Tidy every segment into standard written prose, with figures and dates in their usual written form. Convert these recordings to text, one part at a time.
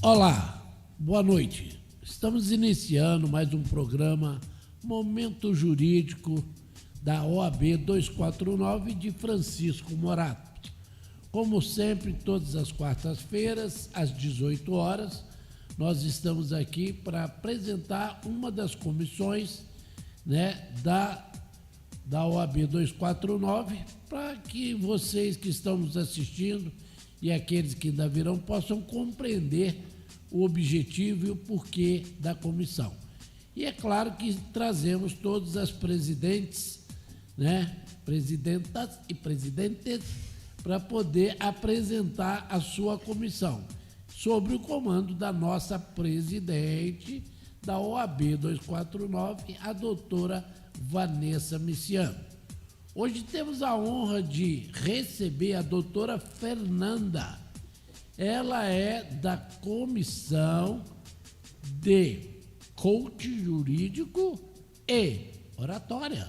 Olá, boa noite. Estamos iniciando mais um programa Momento Jurídico da OAB 249 de Francisco Morato. Como sempre, todas as quartas-feiras, às 18 horas, nós estamos aqui para apresentar uma das comissões, da OAB 249, para que vocês que estão nos assistindo e aqueles que ainda virão possam compreender o objetivo e o porquê da comissão. E é claro que trazemos todas as presidentes, presidentas e presidentes, para poder apresentar a sua comissão, sob o comando da nossa presidente da OAB 249, a doutora Vanessa Miciano. Hoje temos a honra de receber a doutora Fernanda. Ela é da Comissão de Coaching Jurídico e Oratória.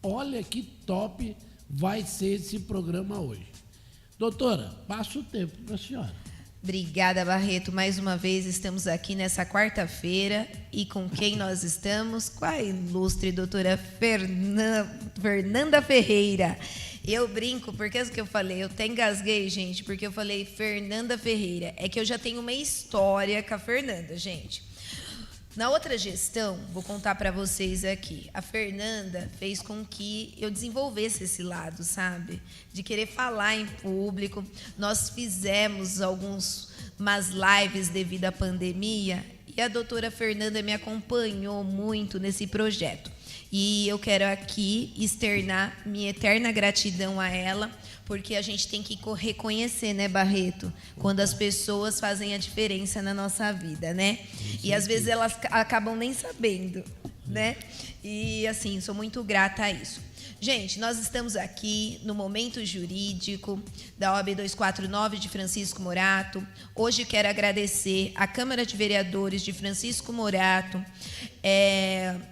Olha que top vai ser esse programa hoje. Doutora, passa o tempo para a senhora. Obrigada, Barreto. Mais uma vez estamos aqui nessa quarta-feira e com quem nós estamos? Com a ilustre doutora Fernanda Ferreira. Eu brinco, porque é o que eu falei, eu até engasguei, gente, porque eu falei Fernanda Ferreira. É que eu já tenho uma história com a Fernanda, gente. Na outra gestão, vou contar para vocês aqui, a Fernanda fez com que eu desenvolvesse esse lado, sabe? De querer falar em público. Nós fizemos umas lives devido à pandemia e a doutora Fernanda me acompanhou muito nesse projeto. E eu quero aqui externar minha eterna gratidão a ela, porque a gente tem que reconhecer, né, Barreto? Quando as pessoas fazem a diferença na nossa vida, né? E às vezes elas acabam nem sabendo, né? E assim, sou muito grata a isso. Gente, nós estamos aqui no Momento Jurídico da OAB 249 de Francisco Morato. Hoje quero agradecer à Câmara de Vereadores de Francisco Morato,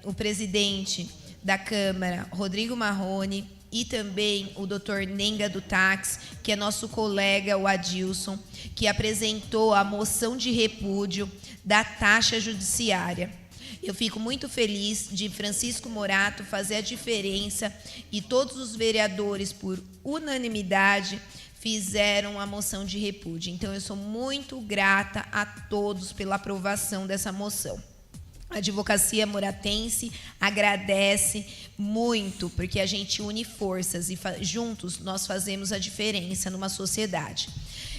o presidente da Câmara, Rodrigo Marrone, e também o doutor Nenga do Táxi, que é nosso colega, o Adilson, que apresentou a moção de repúdio da taxa judiciária. Eu fico muito feliz de Francisco Morato fazer a diferença e todos os vereadores, por unanimidade, fizeram a moção de repúdio. Então, eu sou muito grata a todos pela aprovação dessa moção. A Advocacia Moratense agradece muito, porque a gente une forças e juntos nós fazemos a diferença numa sociedade.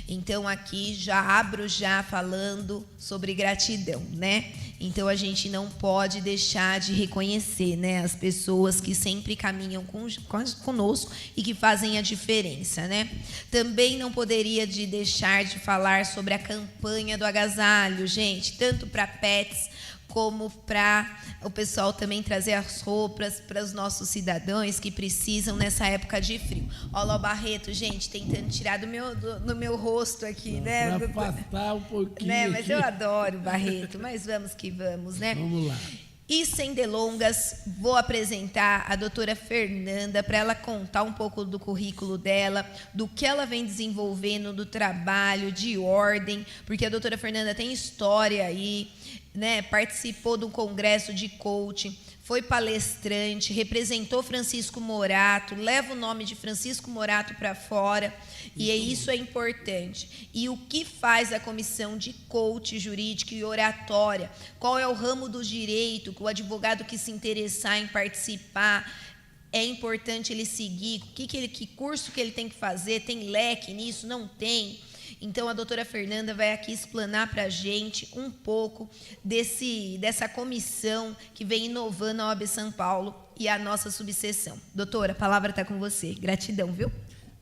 Então, aqui já abro falando sobre gratidão, né? Então, a gente não pode deixar de reconhecer, né, as pessoas que sempre caminham conosco e que fazem a diferença, né? Também não poderia deixar de falar sobre a campanha do agasalho, gente, tanto para pets como para o pessoal também trazer as roupas para os nossos cidadãos que precisam nessa época de frio. Olha lá o Barreto, gente, tentando tirar do meu rosto aqui, né? Para afastar um pouquinho. Né? Mas eu adoro o Barreto, mas vamos que vamos, né? Vamos lá. E sem delongas, vou apresentar a doutora Fernanda para ela contar um pouco do currículo dela, do que ela vem desenvolvendo, do trabalho, de ordem, porque a doutora Fernanda tem história aí, né? Participou de um congresso de coaching, foi palestrante, representou Francisco Morato, leva o nome de Francisco Morato para fora, e isso é importante. E o que faz a comissão de coaching jurídico e oratória? Qual é o ramo do direito que o advogado que se interessar em participar, é importante ele seguir? Que curso que ele tem que fazer? Tem leque nisso? Não tem? Então, a doutora Fernanda vai aqui explanar para a gente um pouco dessa comissão que vem inovando a OAB São Paulo e a nossa subseção. Doutora, a palavra está com você. Gratidão, viu?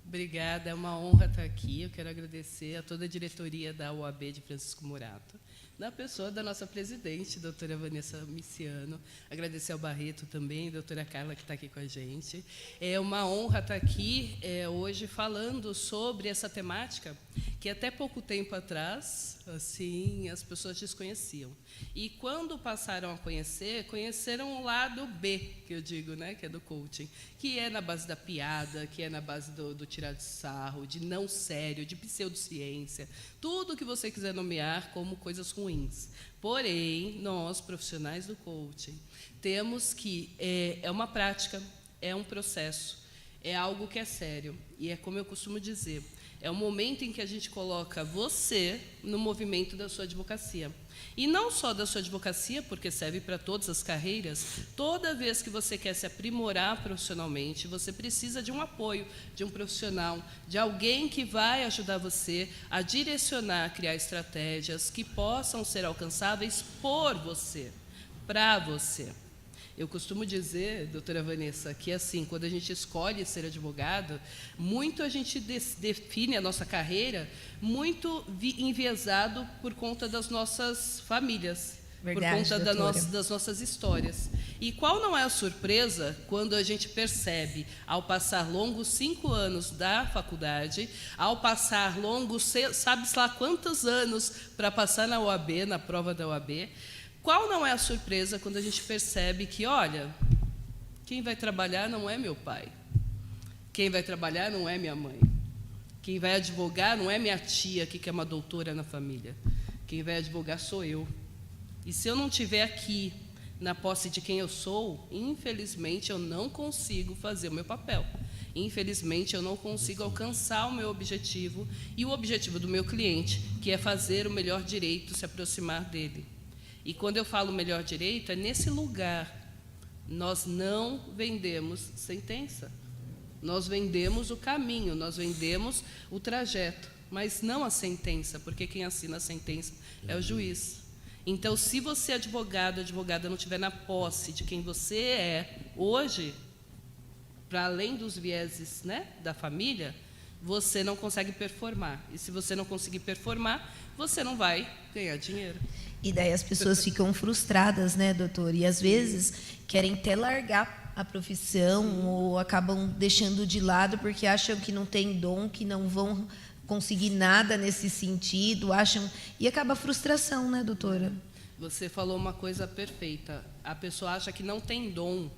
Obrigada, é uma honra estar aqui. Eu quero agradecer a toda a diretoria da OAB de Francisco Morato, na pessoa da nossa presidente, doutora Vanessa Miciano. Agradecer ao Barreto também, doutora Carla, que está aqui com a gente. É uma honra estar aqui hoje falando sobre essa temática que até pouco tempo atrás, assim, as pessoas desconheciam. E quando passaram a conhecer, conheceram o lado B, que eu digo, né, que é do coaching, que é na base da piada, que é na base do tirar de sarro, de não sério, de pseudociência, tudo que você quiser nomear como coisas ruins. Porém, nós, profissionais do coaching, temos que, é uma prática, é um processo, é algo que é sério. E é como eu costumo dizer, é o momento em que a gente coloca você no movimento da sua advocacia. E não só da sua advocacia, porque serve para todas as carreiras. Toda vez que você quer se aprimorar profissionalmente, você precisa de um apoio, de um profissional, de alguém que vai ajudar você a direcionar, a criar estratégias que possam ser alcançáveis por você, para você. Eu costumo dizer, doutora Vanessa, que assim, quando a gente escolhe ser advogado, muito a gente define a nossa carreira muito enviesado por conta das nossas famílias, Verdade, por conta das nossas histórias. E qual não é a surpresa quando a gente percebe, ao passar longos 5 anos da faculdade, ao passar longos, sabe-se lá quantos anos para passar na OAB, na prova da OAB, qual não é a surpresa quando a gente percebe que, olha, quem vai trabalhar não é meu pai, quem vai trabalhar não é minha mãe, quem vai advogar não é minha tia, que é uma doutora na família, quem vai advogar sou eu. E se eu não estiver aqui, na posse de quem eu sou, infelizmente eu não consigo fazer o meu papel. Infelizmente eu não consigo alcançar o meu objetivo e o objetivo do meu cliente, que é fazer o melhor direito, se aproximar dele. E quando eu falo melhor direito, é nesse lugar. Nós não vendemos sentença. Nós vendemos o caminho, nós vendemos o trajeto, mas não a sentença, porque quem assina a sentença é o juiz. Então, se você, advogado, advogada, não estiver na posse de quem você é hoje, para além dos vieses, né, da família, você não consegue performar. E se você não conseguir performar, você não vai ganhar dinheiro. E daí as pessoas ficam frustradas, né, doutor? E às vezes querem até largar a profissão ou acabam deixando de lado porque acham que não tem dom, que não vão conseguir nada nesse sentido, acham... E acaba a frustração, né, doutora? Você falou uma coisa perfeita. A pessoa acha que não tem dom,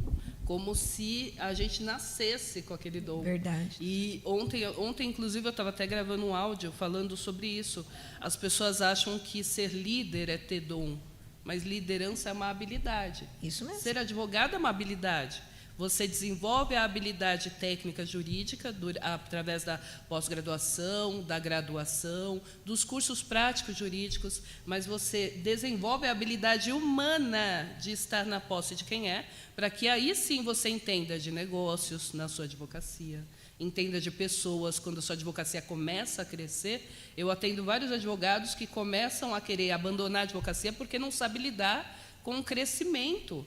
como se a gente nascesse com aquele dom. Verdade. E ontem inclusive, eu estava até gravando um áudio falando sobre isso. As pessoas acham que ser líder é ter dom, mas liderança é uma habilidade. Isso mesmo. Ser advogado é uma habilidade. Você desenvolve a habilidade técnica jurídica através da pós-graduação, da graduação, dos cursos práticos jurídicos, mas você desenvolve a habilidade humana de estar na posse de quem é, para que aí sim você entenda de negócios na sua advocacia, entenda de pessoas. Quando a sua advocacia começa a crescer, eu atendo vários advogados que começam a querer abandonar a advocacia porque não sabem lidar com o crescimento.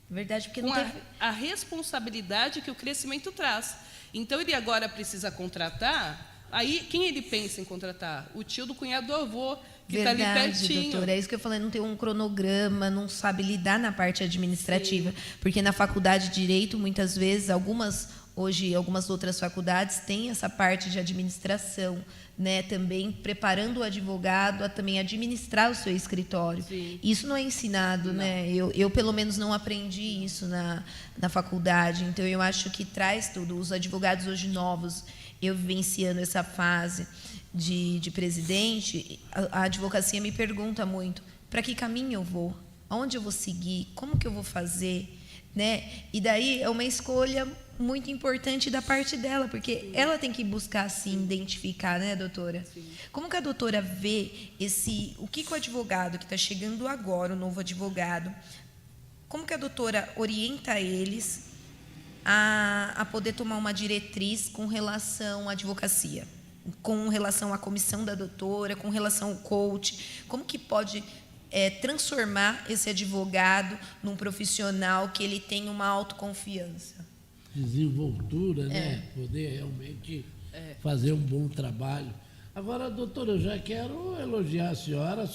Verdade, porque Com não a responsabilidade que o crescimento traz. Então, ele agora precisa contratar, aí quem ele pensa em contratar? O tio do cunhado do avô, que está ali pertinho. Doutora, é isso que eu falei, não tem um cronograma, não sabe lidar na parte administrativa. Sim. Porque na faculdade de Direito, muitas vezes, algumas outras faculdades têm essa parte de administração, né, também preparando o advogado a também administrar o seu escritório. Sim. Isso não é ensinado, não. Né? Eu, pelo menos, não aprendi isso na faculdade. Então, eu acho que traz tudo. Os advogados hoje novos, eu vivenciando essa fase de presidente, a advocacia me pergunta muito, para que caminho eu vou? Aonde eu vou seguir? Como que eu vou fazer? Né? E daí é uma escolha muito importante da parte dela, porque sim, ela tem que buscar se identificar, né, doutora? Sim. Como que a doutora vê o que o advogado que está chegando agora, o novo advogado, como que a doutora orienta eles a poder tomar uma diretriz com relação à advocacia, com relação à comissão da doutora, com relação ao coach, como que pode transformar esse advogado num profissional que ele tenha uma autoconfiança? Desenvoltura, né? Poder realmente fazer um bom trabalho. Agora, doutora, eu já quero elogiar a senhora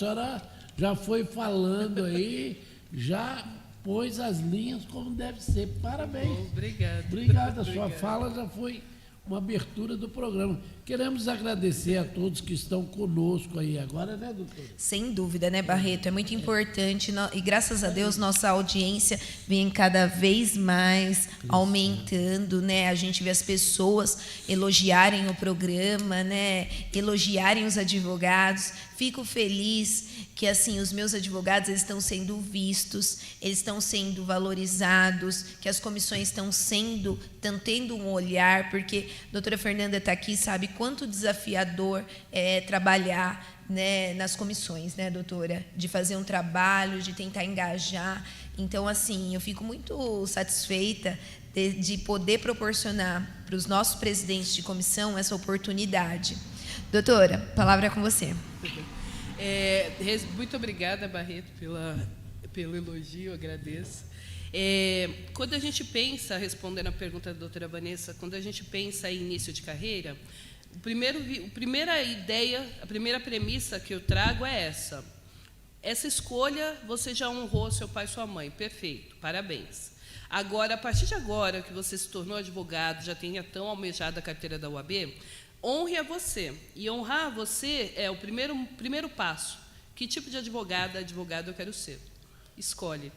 já foi falando aí, já pôs as linhas como deve ser. Parabéns. Bom, obrigada. Obrigado, a sua fala já foi uma abertura do programa. Queremos agradecer a todos que estão conosco aí agora, né, doutor? Sem dúvida, né, Barreto? É muito importante e graças a Deus nossa audiência vem cada vez mais aumentando, né? A gente vê as pessoas elogiarem o programa, né? Elogiarem os advogados. Fico feliz que assim os meus advogados eles estão sendo vistos, eles estão sendo valorizados, que as comissões estão tendo um olhar, porque a doutora Fernanda está aqui, sabe quanto desafiador é trabalhar, né, nas comissões, né, doutora? De fazer um trabalho, de tentar engajar. Então, assim, eu fico muito satisfeita de poder proporcionar para os nossos presidentes de comissão essa oportunidade. Doutora, a palavra é com você. Muito obrigada, Barreto, pelo elogio, agradeço. Quando a gente pensa, respondendo a pergunta da doutora Vanessa, quando a gente pensa em início de carreira, a primeira ideia, a primeira premissa que eu trago é essa. Essa escolha, você já honrou seu pai e sua mãe, perfeito, parabéns. Agora, a partir de agora que você se tornou advogado, já tenha tão almejado a carteira da UAB, honre a você. E honrar a você é o primeiro passo. Que tipo de advogado eu quero ser? Escolhe.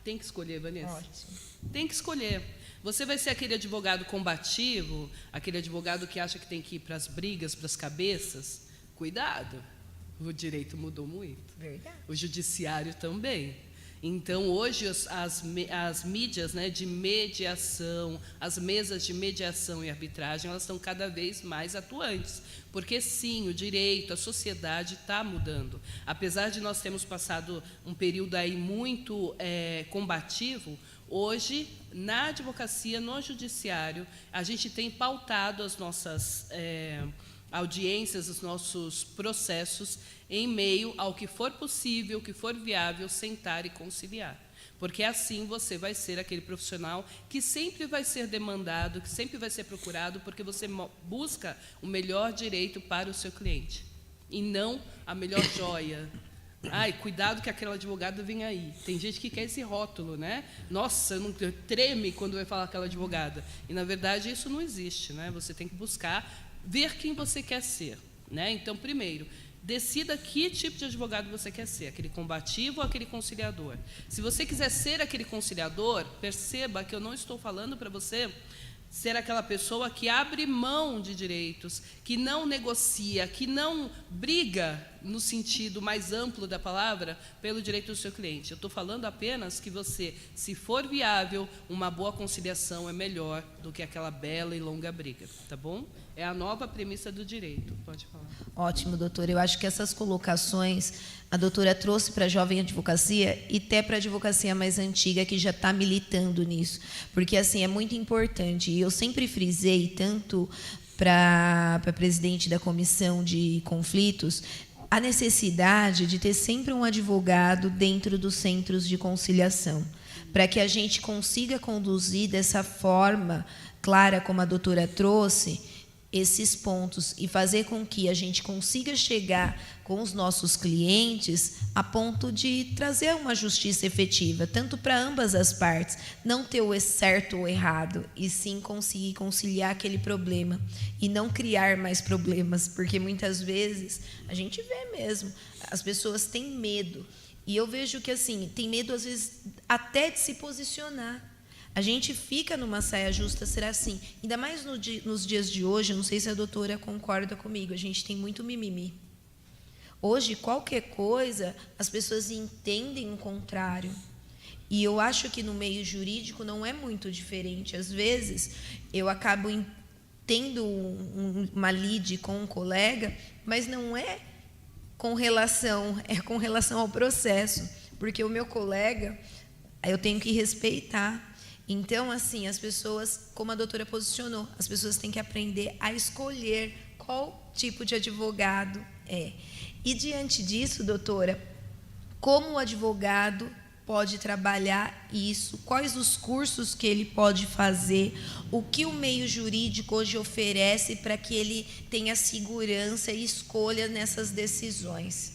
Tem que escolher, Vanessa. Ótimo. Tem que escolher. Você vai ser aquele advogado combativo, aquele advogado que acha que tem que ir para as brigas, para as cabeças? Cuidado. O direito mudou muito. Verdade. O judiciário também. Então, hoje, as mídias, né, de mediação, as mesas de mediação e arbitragem, elas estão cada vez mais atuantes. Porque, sim, o direito, a sociedade está mudando. Apesar de nós termos passado um período aí muito combativo, hoje, na advocacia, no judiciário, a gente tem pautado as nossas audiências, os nossos processos, em meio ao que for possível, o que for viável, sentar e conciliar. Porque assim você vai ser aquele profissional que sempre vai ser demandado, que sempre vai ser procurado, porque você busca o melhor direito para o seu cliente, e não a melhor joia. Ai, cuidado que aquele advogado vem aí. Tem gente que quer esse rótulo, né? Nossa, eu treme quando vai falar aquela advogada. E, na verdade, isso não existe, né? Você tem que buscar ver quem você quer ser, né? Então, primeiro, decida que tipo de advogado você quer ser, aquele combativo ou aquele conciliador. Se você quiser ser aquele conciliador, perceba que eu não estou falando para você ser aquela pessoa que abre mão de direitos, que não negocia, que não briga, no sentido mais amplo da palavra, pelo direito do seu cliente. Eu estou falando apenas que você, se for viável, uma boa conciliação é melhor do que aquela bela e longa briga, tá bom? É a nova premissa do direito. Pode falar. Ótimo, doutora. Eu acho que essas colocações a doutora trouxe para a jovem advocacia e até para a advocacia mais antiga, que já está militando nisso. Porque, assim, é muito importante. E eu sempre frisei, tanto para a presidente da comissão de conflitos, a necessidade de ter sempre um advogado dentro dos centros de conciliação, para que a gente consiga conduzir dessa forma clara, como a doutora trouxe, esses pontos e fazer com que a gente consiga chegar com os nossos clientes a ponto de trazer uma justiça efetiva, tanto para ambas as partes, não ter o certo ou errado, e sim conseguir conciliar aquele problema e não criar mais problemas, porque muitas vezes a gente vê mesmo, as pessoas têm medo, e eu vejo que assim, tem medo às vezes até de se posicionar. A gente fica numa saia justa, será assim. Ainda mais nos dias de hoje, eu não sei se a doutora concorda comigo, a gente tem muito mimimi. Hoje, qualquer coisa, as pessoas entendem o contrário. E eu acho que no meio jurídico não é muito diferente. Às vezes, eu acabo tendo uma lide com um colega, mas não é com relação ao processo. Porque o meu colega, eu tenho que respeitar. Então, assim, as pessoas, como a doutora posicionou, as pessoas têm que aprender a escolher qual tipo de advogado é. E, diante disso, doutora, como o advogado pode trabalhar isso? Quais os cursos que ele pode fazer? O que o meio jurídico hoje oferece para que ele tenha segurança e escolha nessas decisões?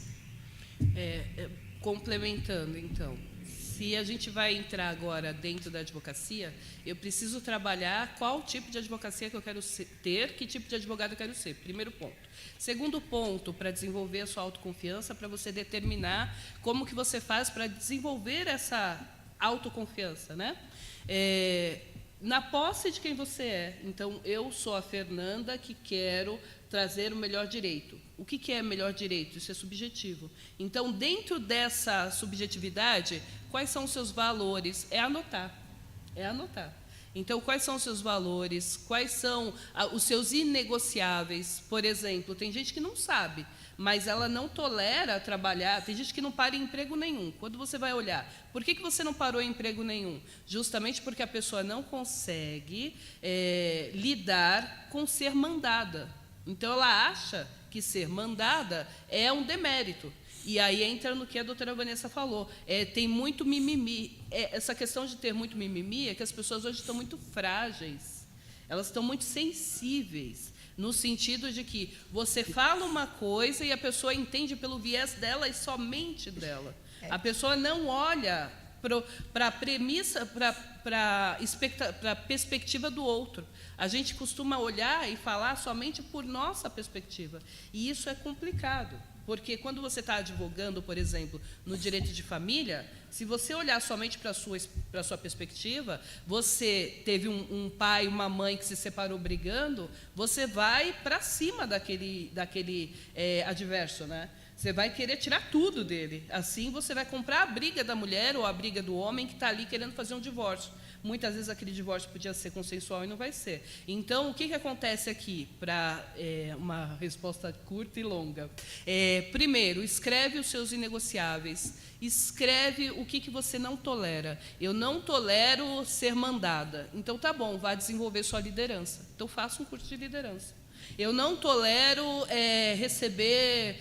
Complementando, então, se a gente vai entrar agora dentro da advocacia, eu preciso trabalhar qual tipo de advocacia que eu quero ter, que tipo de advogado eu quero ser. Primeiro ponto. Segundo ponto, para desenvolver a sua autoconfiança, para você determinar como que você faz para desenvolver essa autoconfiança, né? Na posse de quem você é. Então, eu sou a Fernanda que quero trazer o melhor direito. O que é melhor direito? Isso é subjetivo. Então, dentro dessa subjetividade, quais são os seus valores? É anotar. É anotar. Então, quais são os seus valores? Quais são os seus inegociáveis? Por exemplo, tem gente que não sabe, mas ela não tolera trabalhar. Tem gente que não para em emprego nenhum. Quando você vai olhar, por que você não parou em emprego nenhum? Justamente porque a pessoa não consegue lidar com ser mandada. Então, ela acha que ser mandada é um demérito. E aí entra no que a doutora Vanessa falou. Tem muito mimimi. Essa questão de ter muito mimimi é que as pessoas hoje estão muito frágeis. Elas estão muito sensíveis, no sentido de que você fala uma coisa e a pessoa entende pelo viés dela e somente dela. A pessoa não olha para a premissa, para a perspectiva do outro. A gente costuma olhar e falar somente por nossa perspectiva. E isso é complicado. Porque quando você está advogando, por exemplo, no direito de família, se você olhar somente para a sua perspectiva, você teve um pai, uma mãe que se separou brigando, você vai para cima daquele adverso, né? Você vai querer tirar tudo dele. Assim, você vai comprar a briga da mulher ou a briga do homem que está ali querendo fazer um divórcio. Muitas vezes aquele divórcio podia ser consensual e não vai ser. Então, o que acontece aqui? Para uma resposta curta e longa. Primeiro, escreve os seus inegociáveis. Escreve o que você não tolera. Eu não tolero ser mandada. Então, tá bom, vá desenvolver sua liderança. Então, faça um curso de liderança. Eu não tolero receber...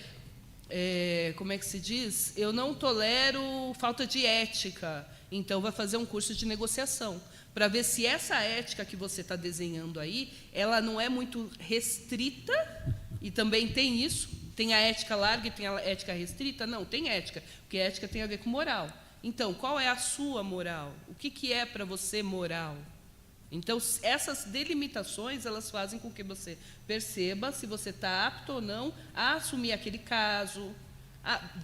como é que se diz? Eu não tolero falta de ética. Então, vai fazer um curso de negociação, para ver se essa ética que você está desenhando aí, ela não é muito restrita, e também tem isso, tem a ética larga e tem a ética restrita? Não, tem ética, porque ética tem a ver com moral. Então, qual é a sua moral? O que é para você moral? Então, essas delimitações, elas fazem com que você perceba se você está apto ou não a assumir aquele caso.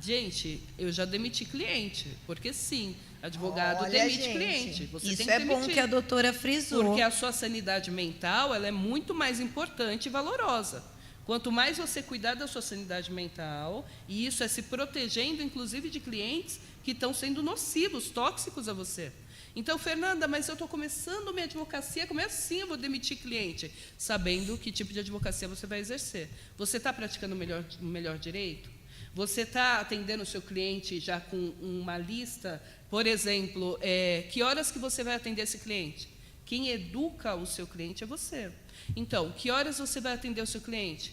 Gente, eu já demiti cliente, porque sim, advogado demite cliente. Você isso tem que é demitir, bom que a doutora frisou. porque a sua sanidade mental, ela é muito mais importante e valorosa. Quanto mais você cuidar da sua sanidade mental, e isso é se protegendo, inclusive, de clientes que estão sendo nocivos, tóxicos a você. Então, Fernanda, mas eu estou começando minha advocacia, como é assim eu vou demitir cliente? Sabendo que tipo de advocacia você vai exercer. Você está praticando o melhor direito? Você está atendendo o seu cliente já com uma lista? Por exemplo, que horas que você vai atender esse cliente? Quem educa o seu cliente é você. Então, que horas você vai atender o seu cliente?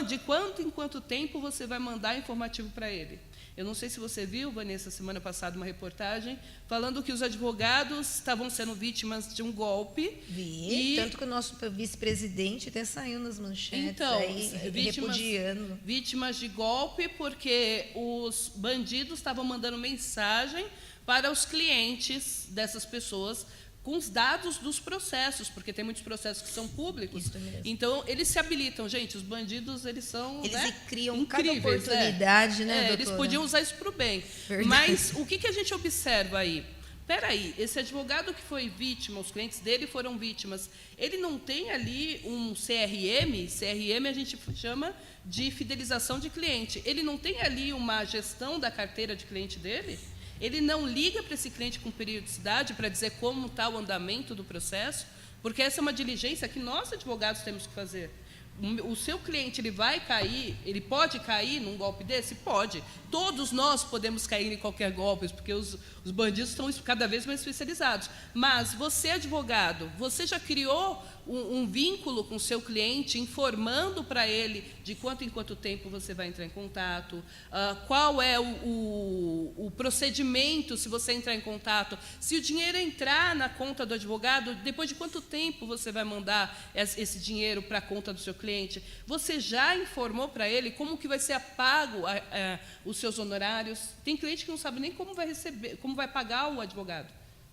De quanto em quanto tempo você vai mandar informativo para ele? Eu não sei se você viu, Vanessa, semana passada, uma reportagem falando que os advogados estavam sendo vítimas de um golpe. Vi, tanto que o nosso vice-presidente até saiu nas manchetes, então, aí, repudiando. Vítimas de golpe porque os bandidos estavam mandando mensagem para os clientes dessas pessoas com os dados dos processos, porque tem muitos processos que são públicos. Isso mesmo. Então, eles se habilitam. Gente, os bandidos, eles são criam incríveis, cada oportunidade, né, doutora? Eles podiam usar isso para o bem. Verdade. Mas o que a gente observa aí? Espera aí, esse advogado que foi vítima, os clientes dele foram vítimas, ele não tem ali um CRM a gente chama de fidelização de cliente. Ele não tem ali uma gestão da carteira de cliente dele? Ele não liga para esse cliente com periodicidade para dizer como está o andamento do processo? Porque essa é uma diligência que nós, advogados, temos que fazer. O seu cliente, ele pode cair num golpe desse? Pode. Todos nós podemos cair em qualquer golpe, porque os bandidos estão cada vez mais especializados. Mas você, advogado, você já criou um vínculo com o seu cliente, informando para ele de quanto em quanto tempo você vai entrar em contato, qual é o procedimento se você entrar em contato, se o dinheiro entrar na conta do advogado, depois de quanto tempo você vai mandar esse dinheiro para a conta do seu cliente. Você já informou para ele como que vai ser pago os seus honorários? Tem cliente que não sabe nem como vai receber, como vai pagar o advogado.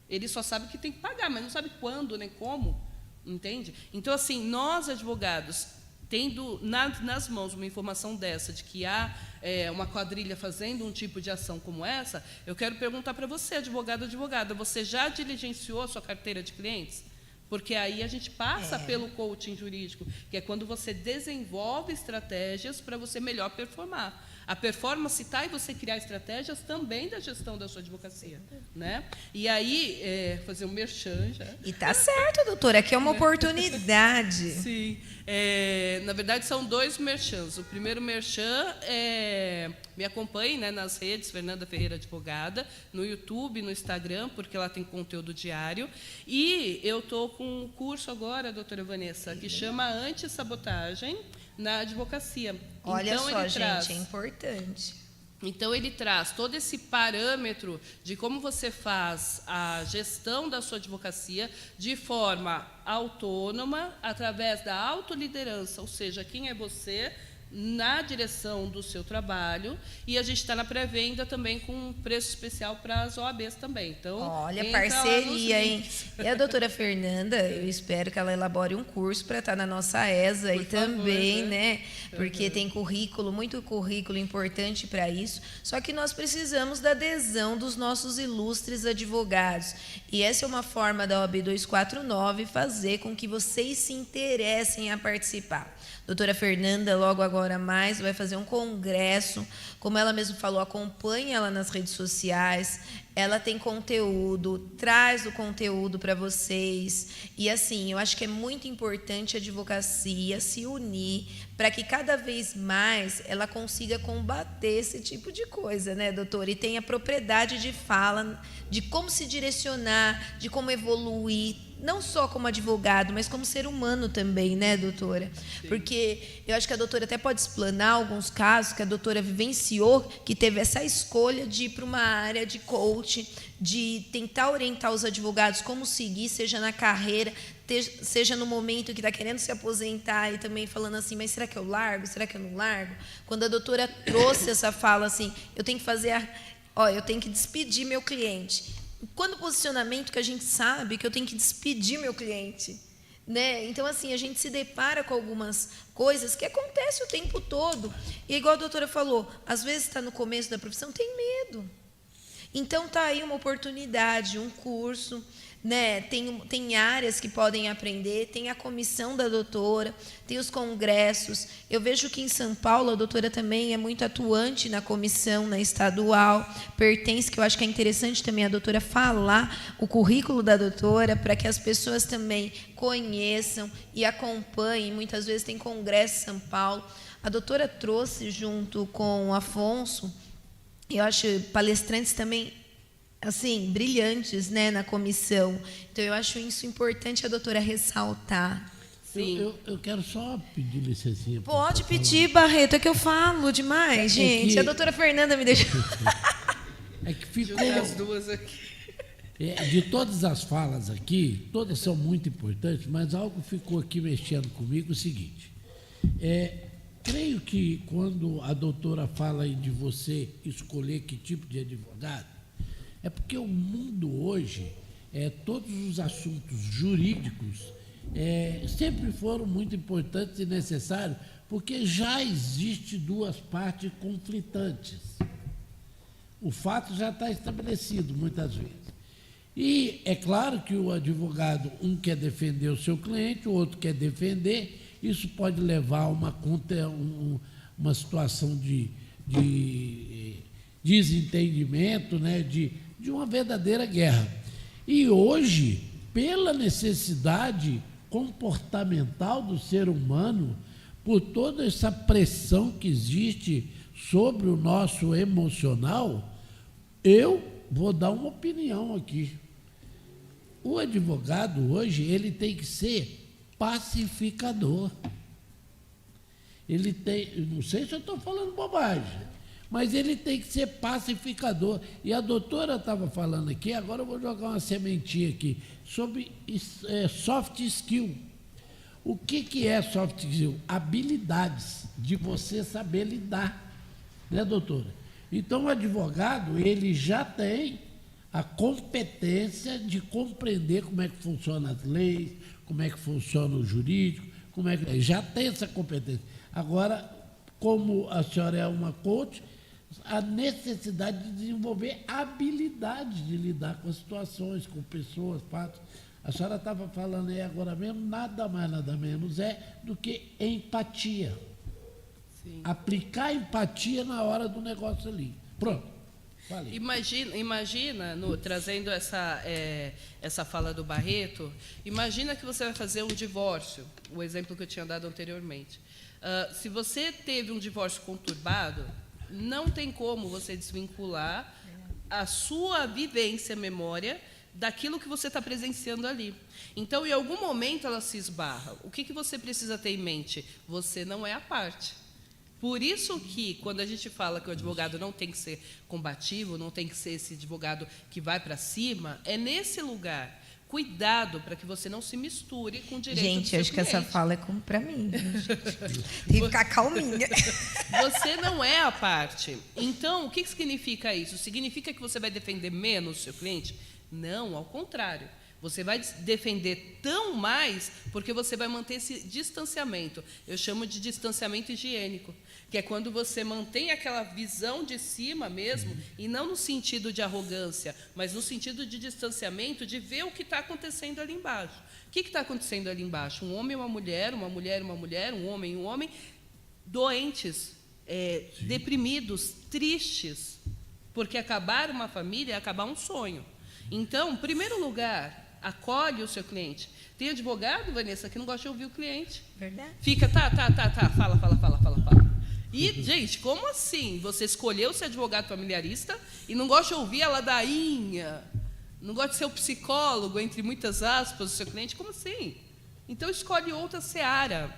Ele só sabe que tem que pagar, mas não sabe quando nem como. Entende? Então, assim, nós, advogados, tendo nas mãos uma informação dessa, de que há uma quadrilha fazendo um tipo de ação como essa, eu quero perguntar para você, advogado ou advogada, você já diligenciou a sua carteira de clientes? Porque aí a gente passa pelo coaching jurídico, que é quando você desenvolve estratégias para você melhor performar. A performance está em você criar estratégias também da gestão da sua advocacia, né? E aí, fazer um merchan já. E tá certo, doutora, aqui é uma oportunidade. Sim. Na verdade, são 2 merchans. O primeiro merchan me acompanhe, né, nas redes, Fernanda Ferreira Advogada, no YouTube, no Instagram, porque lá tem conteúdo diário. E eu estou com um curso agora, doutora Vanessa, que chama Antissabotagem na Advocacia. Olha então, só, ele traz, gente, é importante. Então, ele traz todo esse parâmetro de como você faz a gestão da sua advocacia de forma autônoma, através da autoliderança, ou seja, quem é você na direção do seu trabalho, e a gente está na pré-venda também com um preço especial para as OABs também. Então, olha, parceria, hein? E a doutora Fernanda, eu espero que ela elabore um curso para estar na nossa ESA aí também, né? Porque tem currículo, muito currículo importante para isso. Só que nós precisamos da adesão dos nossos ilustres advogados. E essa é uma forma da OAB 249 fazer com que vocês se interessem a participar. Doutora Fernanda, logo agora mais, vai fazer um congresso. Como ela mesma falou, acompanhe ela nas redes sociais. Ela tem conteúdo, traz o conteúdo para vocês. E, assim, eu acho que é muito importante a advocacia se unir para que cada vez mais ela consiga combater esse tipo de coisa, né, doutora? E tenha propriedade de fala, de como se direcionar, de como evoluir, não só como advogado, mas como ser humano também, né, doutora? Sim. Porque eu acho que a doutora até pode explanar alguns casos que a doutora vivenciou, que teve essa escolha de ir para uma área de coaching, de tentar orientar os advogados como seguir, seja na carreira, seja no momento que está querendo se aposentar e também falando assim, mas será que eu largo? Será que eu não largo? Quando a doutora trouxe essa fala assim, eu tenho que fazer, eu tenho que despedir meu cliente. Quando o posicionamento que a gente sabe que eu tenho que despedir meu cliente, né? Então, assim, a gente se depara com algumas coisas que acontecem o tempo todo. E igual a doutora falou, às vezes está no começo da profissão, tem medo. Então, está aí uma oportunidade, um curso, né? Tem áreas que podem aprender, tem a comissão da doutora, tem os congressos. Eu vejo que em São Paulo a doutora também é muito atuante na comissão, na estadual, pertence, que eu acho que é interessante também a doutora falar o currículo da doutora, para que as pessoas também conheçam e acompanhem. Muitas vezes tem congresso em São Paulo. A doutora trouxe junto com o Afonso, eu acho palestrantes também, assim, brilhantes, né, na comissão. Então, eu acho isso importante a doutora ressaltar. Sim. Eu quero só pedir licencinha. Pode pedir, Barreto, é que eu falo demais, gente. Que... A doutora Fernanda me deixou... É que ficou... as duas aqui. De todas as falas aqui, todas são muito importantes, mas algo ficou aqui mexendo comigo, o seguinte. Creio que quando a doutora fala aí de você escolher que tipo de advogado, é porque o mundo hoje, todos os assuntos jurídicos sempre foram muito importantes e necessários, porque já existe duas partes conflitantes. O fato já está estabelecido muitas vezes. E é claro que o advogado, um quer defender o seu cliente, o outro quer defender. Isso pode levar a uma situação de desentendimento, né, de uma verdadeira guerra. E hoje, pela necessidade comportamental do ser humano, por toda essa pressão que existe sobre o nosso emocional, eu vou dar uma opinião aqui. O advogado hoje, ele tem que ser pacificador. Ele tem, não sei se eu estou falando bobagem, mas ele tem que ser pacificador. E a doutora estava falando aqui, agora eu vou jogar uma sementinha aqui, sobre soft skill. O que é soft skill? Habilidades de você saber lidar, né, doutora? Então, o advogado, ele já tem a competência de compreender como é que funcionam as leis, como é que funciona o jurídico, já tem essa competência. Agora, como a senhora é uma coach, a necessidade de desenvolver habilidade de lidar com as situações, com pessoas, fatos. A senhora estava falando aí agora mesmo, nada mais, nada menos do que empatia. Sim. Aplicar empatia na hora do negócio ali. Pronto. Falei. Imagina trazendo essa fala do Barreto, imagina que você vai fazer um divórcio, o exemplo que eu tinha dado anteriormente. Se você teve um divórcio conturbado, não tem como você desvincular a sua vivência, memória, daquilo que você está presenciando ali. Então, em algum momento, ela se esbarra. O que você precisa ter em mente? Você não é a parte. Por isso que, quando a gente fala que o advogado não tem que ser combativo, não tem que ser esse advogado que vai para cima, é nesse lugar. Cuidado para que você não se misture com o direito do seu cliente. Gente, acho que essa fala é como para mim. Tem que ficar calminha. Você não é a parte. Então, o que significa isso? Significa que você vai defender menos o seu cliente? Não, ao contrário. Você vai defender tão mais porque você vai manter esse distanciamento. Eu chamo de distanciamento higiênico, que é quando você mantém aquela visão de cima mesmo, e não no sentido de arrogância, mas no sentido de distanciamento, de ver o que está acontecendo ali embaixo. O que está acontecendo ali embaixo? Um homem e uma mulher, uma mulher e uma mulher, um homem e um homem, doentes, deprimidos, tristes, porque acabar uma família é acabar um sonho. Então, em primeiro lugar, acolhe o seu cliente. Tem advogado, Vanessa, que não gosta de ouvir o cliente. Verdade. Fica, fala. E, gente, como assim? Você escolheu ser advogado familiarista e não gosta de ouvir a ladainha, não gosta de ser o psicólogo, entre muitas aspas, do seu cliente? Como assim? Então, escolhe outra seara.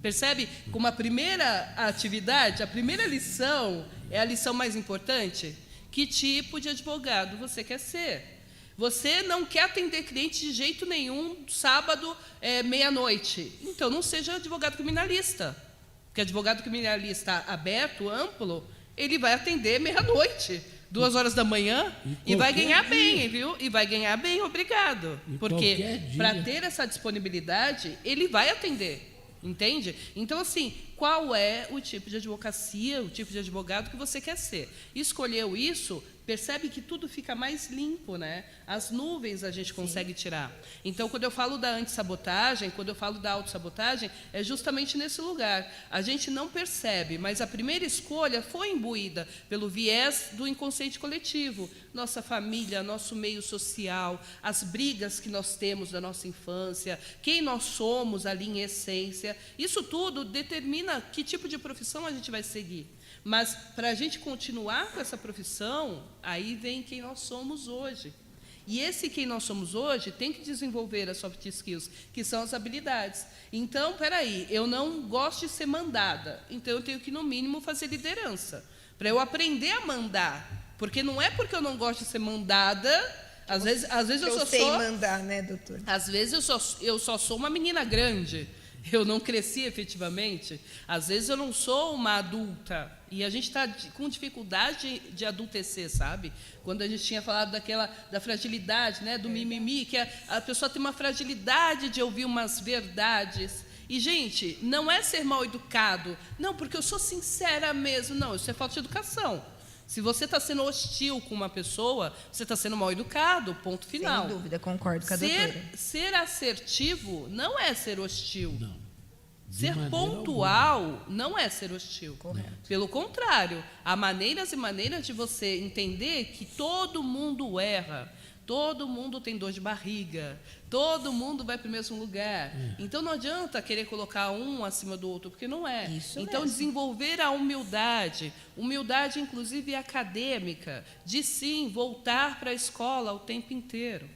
Percebe? Como a primeira atividade, a primeira lição é a lição mais importante. Que tipo de advogado você quer ser? Você não quer atender cliente de jeito nenhum, sábado, meia-noite. Então, não seja advogado criminalista. Porque advogado criminalista aberto, amplo, ele vai atender meia-noite, 2 horas da manhã, e vai ganhar bem, viu? E vai ganhar bem, obrigado. Porque, para ter essa disponibilidade, ele vai atender. Entende? Então, assim, qual é o tipo de advocacia, o tipo de advogado que você quer ser? Escolheu isso, percebe que tudo fica mais limpo, né? As nuvens a gente consegue tirar. Então, quando eu falo da antissabotagem, quando eu falo da autossabotagem, é justamente nesse lugar. A gente não percebe, mas a primeira escolha foi imbuída pelo viés do inconsciente coletivo. Nossa família, nosso meio social, as brigas que nós temos da nossa infância, quem nós somos ali em essência. Isso tudo determina que tipo de profissão a gente vai seguir. Mas, para a gente continuar com essa profissão, aí vem quem nós somos hoje. E esse quem nós somos hoje tem que desenvolver as soft skills, que são as habilidades. Então, peraí, eu não gosto de ser mandada, então eu tenho que, no mínimo, fazer liderança, para eu aprender a mandar. Porque não é porque eu não gosto de ser mandada, às vezes eu sei mandar, né, doutor? Às vezes eu só sou uma menina grande. Eu não cresci efetivamente. Às vezes eu não sou uma adulta. E a gente está com dificuldade de adultecer, sabe? Quando a gente tinha falado da fragilidade, né? Do mimimi, que a pessoa tem uma fragilidade de ouvir umas verdades. E, gente, não é ser mal educado. Não, porque eu sou sincera mesmo. Não, isso é falta de educação. Se você está sendo hostil com uma pessoa, você está sendo mal educado, ponto final. Sem dúvida, concordo com a doutora. Ser assertivo não é ser hostil. Não. Ser pontual não é ser hostil. Correto. Pelo contrário, há maneiras e maneiras de você entender que todo mundo erra. Todo mundo tem dor de barriga, todo mundo vai para o mesmo lugar. Então, não adianta querer colocar um acima do outro, porque não é. Isso então, mesmo. desenvolver a humildade, inclusive acadêmica, de sim voltar para a escola o tempo inteiro.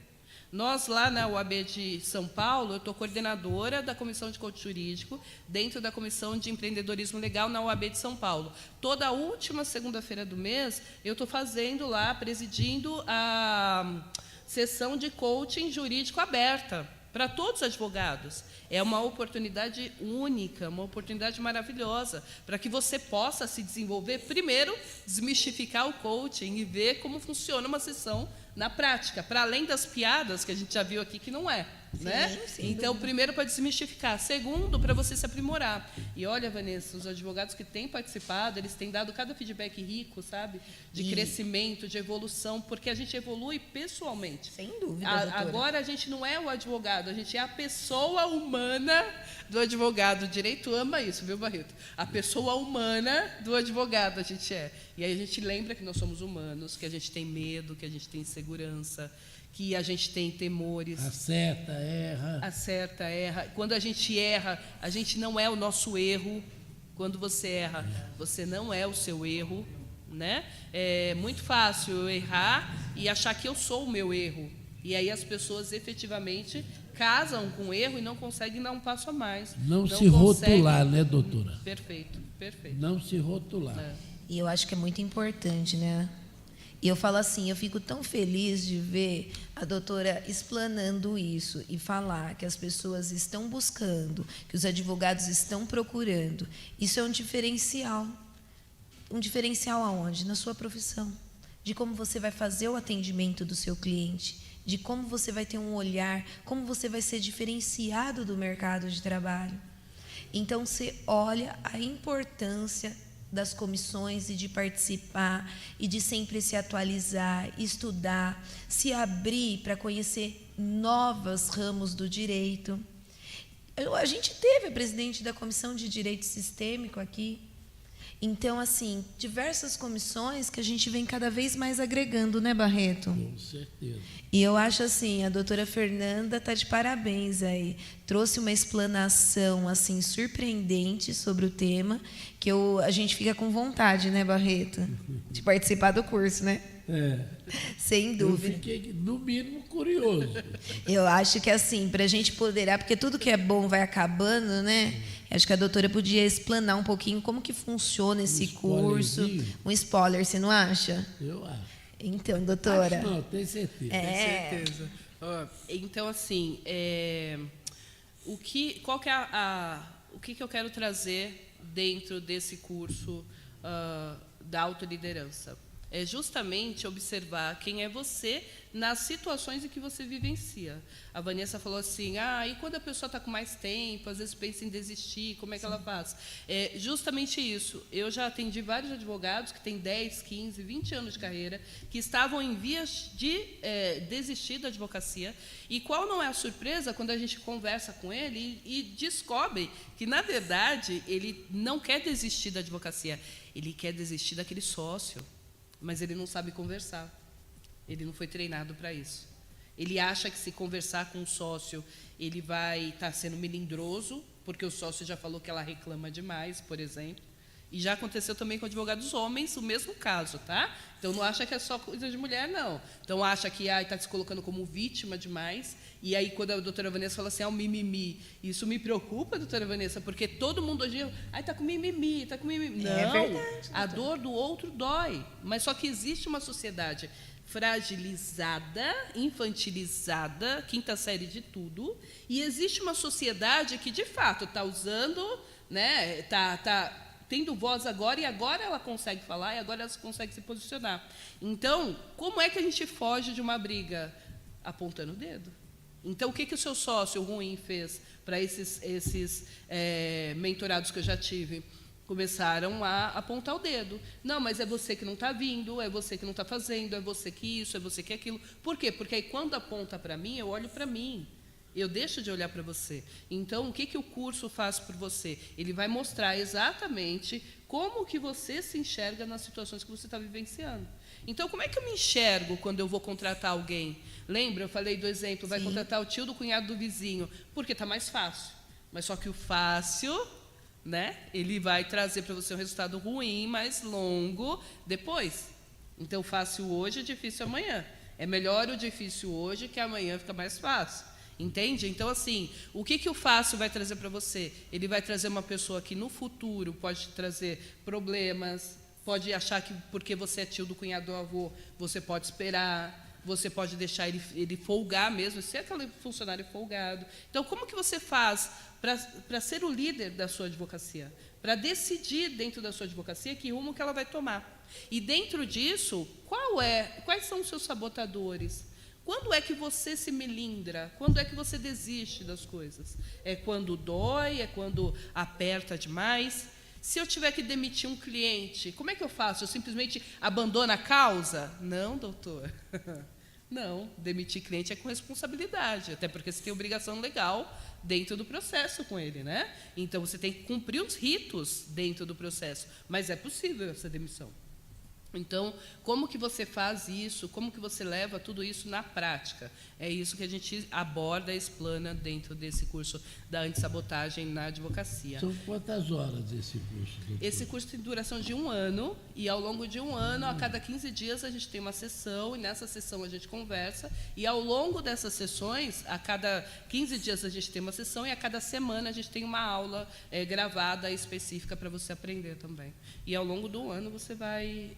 Nós, lá na UAB de São Paulo, eu estou coordenadora da Comissão de Coach Jurídico, dentro da Comissão de Empreendedorismo Legal na UAB de São Paulo. Toda a última segunda-feira do mês, eu estou fazendo lá, presidindo a sessão de coaching jurídico aberta para todos os advogados. É uma oportunidade única, uma oportunidade maravilhosa, para que você possa se desenvolver, primeiro, desmistificar o coaching e ver como funciona uma sessão na prática, para além das piadas que a gente já viu aqui que não é. Né? Sim, então, primeiro, para desmistificar. Segundo, para você se aprimorar. E olha, Vanessa, os advogados que têm participado, eles têm dado cada feedback rico, sabe? De crescimento, de evolução, porque a gente evolui pessoalmente. Sem dúvida, doutora. Agora, a gente não é o advogado, a gente é a pessoa humana do advogado. O direito ama isso, viu, Barreto? A pessoa humana do advogado a gente é. E aí a gente lembra que nós somos humanos, que a gente tem medo, que a gente tem insegurança, que a gente tem temores. Acerta, erra. Acerta, erra. Quando a gente erra, a gente não é o nosso erro. Quando você erra, você não é o seu erro, né? É muito fácil eu errar e achar que eu sou o meu erro. E aí as pessoas efetivamente casam com o erro e não conseguem dar um passo a mais. Não se rotular, né, doutora? Perfeito, perfeito. Não se rotular. E eu acho que é muito importante, né? E eu falo assim, eu fico tão feliz de ver a doutora explanando isso e falar que as pessoas estão buscando, que os advogados estão procurando. Isso é um diferencial. Um diferencial aonde? Na sua profissão. De como você vai fazer o atendimento do seu cliente, de como você vai ter um olhar, como você vai ser diferenciado do mercado de trabalho. Então, você olha a importância das comissões e de participar e de sempre se atualizar, estudar, se abrir para conhecer novos ramos do direito. A gente teve a presidente da Comissão de Direito Sistêmico aqui. Então, assim, diversas comissões que a gente vem cada vez mais agregando, né, Barreto? Com certeza. E eu acho assim, a doutora Fernanda está de parabéns aí. Trouxe uma explanação assim surpreendente sobre o tema, que a gente fica com vontade, né, Barreto? De participar do curso, né? Sem dúvida. Eu fiquei, no mínimo, curioso. Eu acho que assim, para a gente poder, porque tudo que é bom vai acabando, né? Acho que a doutora podia explanar um pouquinho como que funciona esse curso. Um spoiler, você não acha? Eu acho. Então, doutora. Não, tenho certeza. Tenho certeza. Então, assim, qual que é o que eu quero trazer dentro desse curso da autoliderança? É justamente observar quem é você nas situações em que você vivencia. A Vanessa falou assim, e quando a pessoa está com mais tempo, às vezes pensa em desistir, como é que ela faz? É justamente isso. Eu já atendi vários advogados que têm 10, 15, 20 anos de carreira, que estavam em vias de desistir da advocacia. E qual não é a surpresa quando a gente conversa com ele e descobre que, na verdade, ele não quer desistir da advocacia, ele quer desistir daquele sócio. Mas ele não sabe conversar. Ele não foi treinado para isso. Ele acha que se conversar com o sócio, ele vai estar sendo melindroso, porque o sócio já falou que ela reclama demais, por exemplo. E já aconteceu também com advogados homens, o mesmo caso, tá? Então, não acha que é só coisa de mulher, não. Então, acha que está se colocando como vítima demais. E aí, quando a doutora Vanessa fala assim, o mimimi, isso me preocupa, doutora Vanessa, porque todo mundo hoje, está com mimimi, está com mimimi. Não, é verdade, a dor do outro dói. Mas só que existe uma sociedade fragilizada, infantilizada, quinta série de tudo, e existe uma sociedade que, de fato, está usando, né, está tendo voz agora, e agora ela consegue falar, e agora ela consegue se posicionar. Então, como é que a gente foge de uma briga? Apontando o dedo. Então, o que o seu sócio ruim fez para esses mentorados que eu já tive? Começaram a apontar o dedo. Não, mas é você que não está vindo, é você que não está fazendo, é você que isso, é você que aquilo. Por quê? Porque aí, quando aponta para mim, eu olho para mim. Eu deixo de olhar para você. Então, o que o curso faz por você? Ele vai mostrar exatamente como que você se enxerga nas situações que você está vivenciando. Então, como é que eu me enxergo quando eu vou contratar alguém? Lembra, eu falei do exemplo, vai contratar o tio do cunhado do vizinho, porque está mais fácil. Mas só que o fácil, né, ele vai trazer para você um resultado ruim, mais longo, depois. Então, fácil hoje, difícil amanhã. É melhor o difícil hoje, que amanhã fica mais fácil. Entende? Então, assim, o que o fácil vai trazer para você? Ele vai trazer uma pessoa que no futuro pode trazer problemas, pode achar que porque você é tio do cunhado do avô, você pode esperar, você pode deixar ele folgar mesmo, ser aquele funcionário folgado. Então, como que você faz para ser o líder da sua advocacia? Para decidir dentro da sua advocacia que rumo que ela vai tomar. E dentro disso, quais são os seus sabotadores? Quando é que você se melindra? Quando é que você desiste das coisas? É quando dói? É quando aperta demais? Se eu tiver que demitir um cliente, como é que eu faço? Eu simplesmente abandono a causa? Não, doutor. Não, demitir cliente é com responsabilidade, até porque você tem obrigação legal dentro do processo com ele, né? Então, você tem que cumprir os ritos dentro do processo, mas é possível essa demissão. Então, como que você faz isso? Como que você leva tudo isso na prática? É isso que a gente aborda e explana dentro desse curso da antissabotagem na advocacia. São quantas horas esse curso, doutor? Esse curso tem duração de 1 ano, e ao longo de 1 ano, a cada 15 dias, a gente tem uma sessão, e nessa sessão a gente conversa, e ao longo dessas sessões, a cada 15 dias a gente tem uma sessão, e a cada semana a gente tem uma aula gravada específica para você aprender também. E ao longo do ano você vai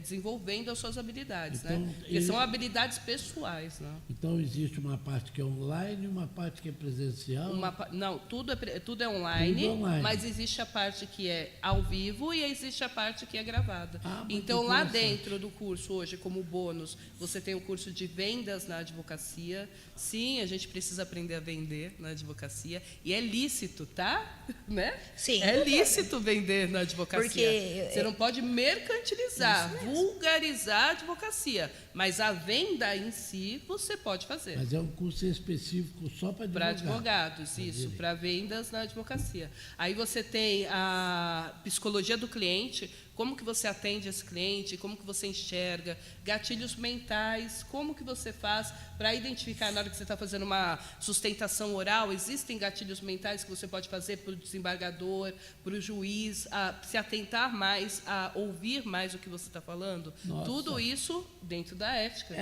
desenvolvendo as suas habilidades, então, né? Porque são habilidades pessoais, né? Então, existe uma parte que é online e uma parte que é presencial? Não, tudo é online, Tudo online, mas existe a parte que é ao vivo e existe a parte que é gravada. Então, lá dentro do curso, hoje, como bônus, você tem o curso de vendas na advocacia. Sim, a gente precisa aprender a vender na advocacia. E é lícito, tá? Né? Sim. É lícito vender na advocacia. Porque você não pode mercantilizar, vulgarizar a advocacia. Mas a venda em si, você pode fazer. Mas é um curso específico só para advogados. Para advogados, isso, para vendas na advocacia. Aí você tem a psicologia do cliente, como que você atende esse cliente, como que você enxerga, gatilhos mentais, como que você faz para identificar na hora que você está fazendo uma sustentação oral, existem gatilhos mentais que você pode fazer para o desembargador, para o juiz, se atentar mais, a ouvir mais o que você está falando. Nossa. Tudo isso dentro da ética.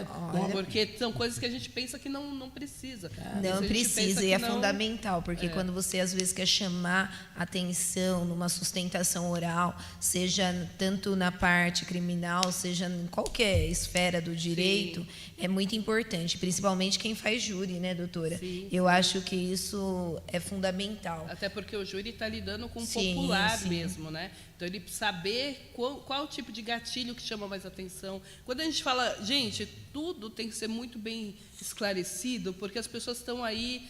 Porque são coisas que a gente pensa que não precisa. Não precisa, e é fundamental, porque quando você às vezes quer chamar atenção numa sustentação oral, seja tanto na parte criminal, seja em qualquer esfera do direito, é muito importante, principalmente quem faz júri, né, doutora? Sim. Eu acho que isso é fundamental. Até porque o júri está lidando com o popular mesmo, né? Então, ele saber qual tipo de gatilho que chama mais atenção. Quando a gente fala, gente, tudo tem que ser muito bem esclarecido, porque as pessoas estão aí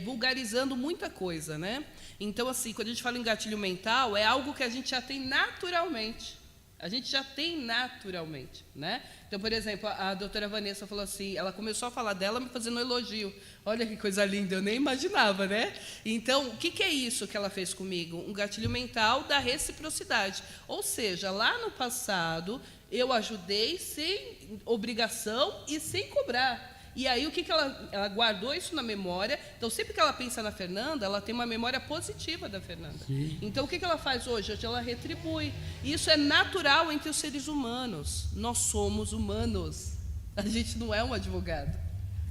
vulgarizando muita coisa, né? Então, assim, quando a gente fala em gatilho mental, é algo que a gente já tem naturalmente. A gente já tem naturalmente, né? Então, por exemplo, a doutora Vanessa falou assim, ela começou a falar dela me fazendo um elogio. Olha que coisa linda, eu nem imaginava, né? Então, o que é isso que ela fez comigo? Um gatilho mental da reciprocidade. Ou seja, lá no passado, eu ajudei sem obrigação e sem cobrar. E aí, o que ela guardou isso na memória. Então, sempre que ela pensa na Fernanda, ela tem uma memória positiva da Fernanda. Sim. Então, o que ela faz hoje? Hoje ela retribui. Isso é natural entre os seres humanos. Nós somos humanos. A gente não é um advogado.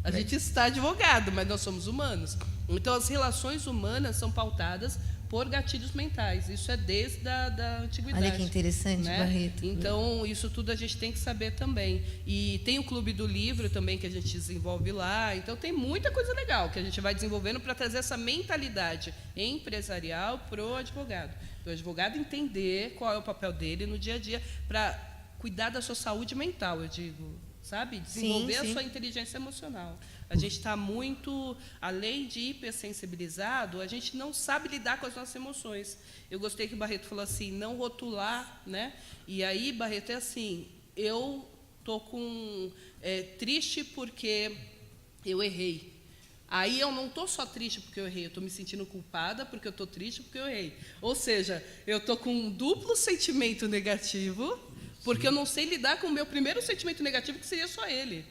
A gente está advogado, mas nós somos humanos. Então, as relações humanas são pautadas por gatilhos mentais. Isso é desde a antiguidade. Olha que interessante, né? Barreto. Então, isso tudo a gente tem que saber também. E tem o Clube do Livro também, que a gente desenvolve lá. Então, tem muita coisa legal que a gente vai desenvolvendo para trazer essa mentalidade empresarial para o advogado. Para o advogado entender qual é o papel dele no dia a dia para cuidar da sua saúde mental, eu digo, sabe? Desenvolver a sua inteligência emocional. A gente está muito, além de hipersensibilizado, a gente não sabe lidar com as nossas emoções. Eu gostei que o Barreto falou assim, não rotular, né? E aí, Barreto, é assim, eu estou triste porque eu errei. Aí eu não estou só triste porque eu errei, eu estou me sentindo culpada porque eu estou triste porque eu errei. Ou seja, eu estou com um duplo sentimento negativo, porque eu não sei lidar com o meu primeiro sentimento negativo, que seria só ele.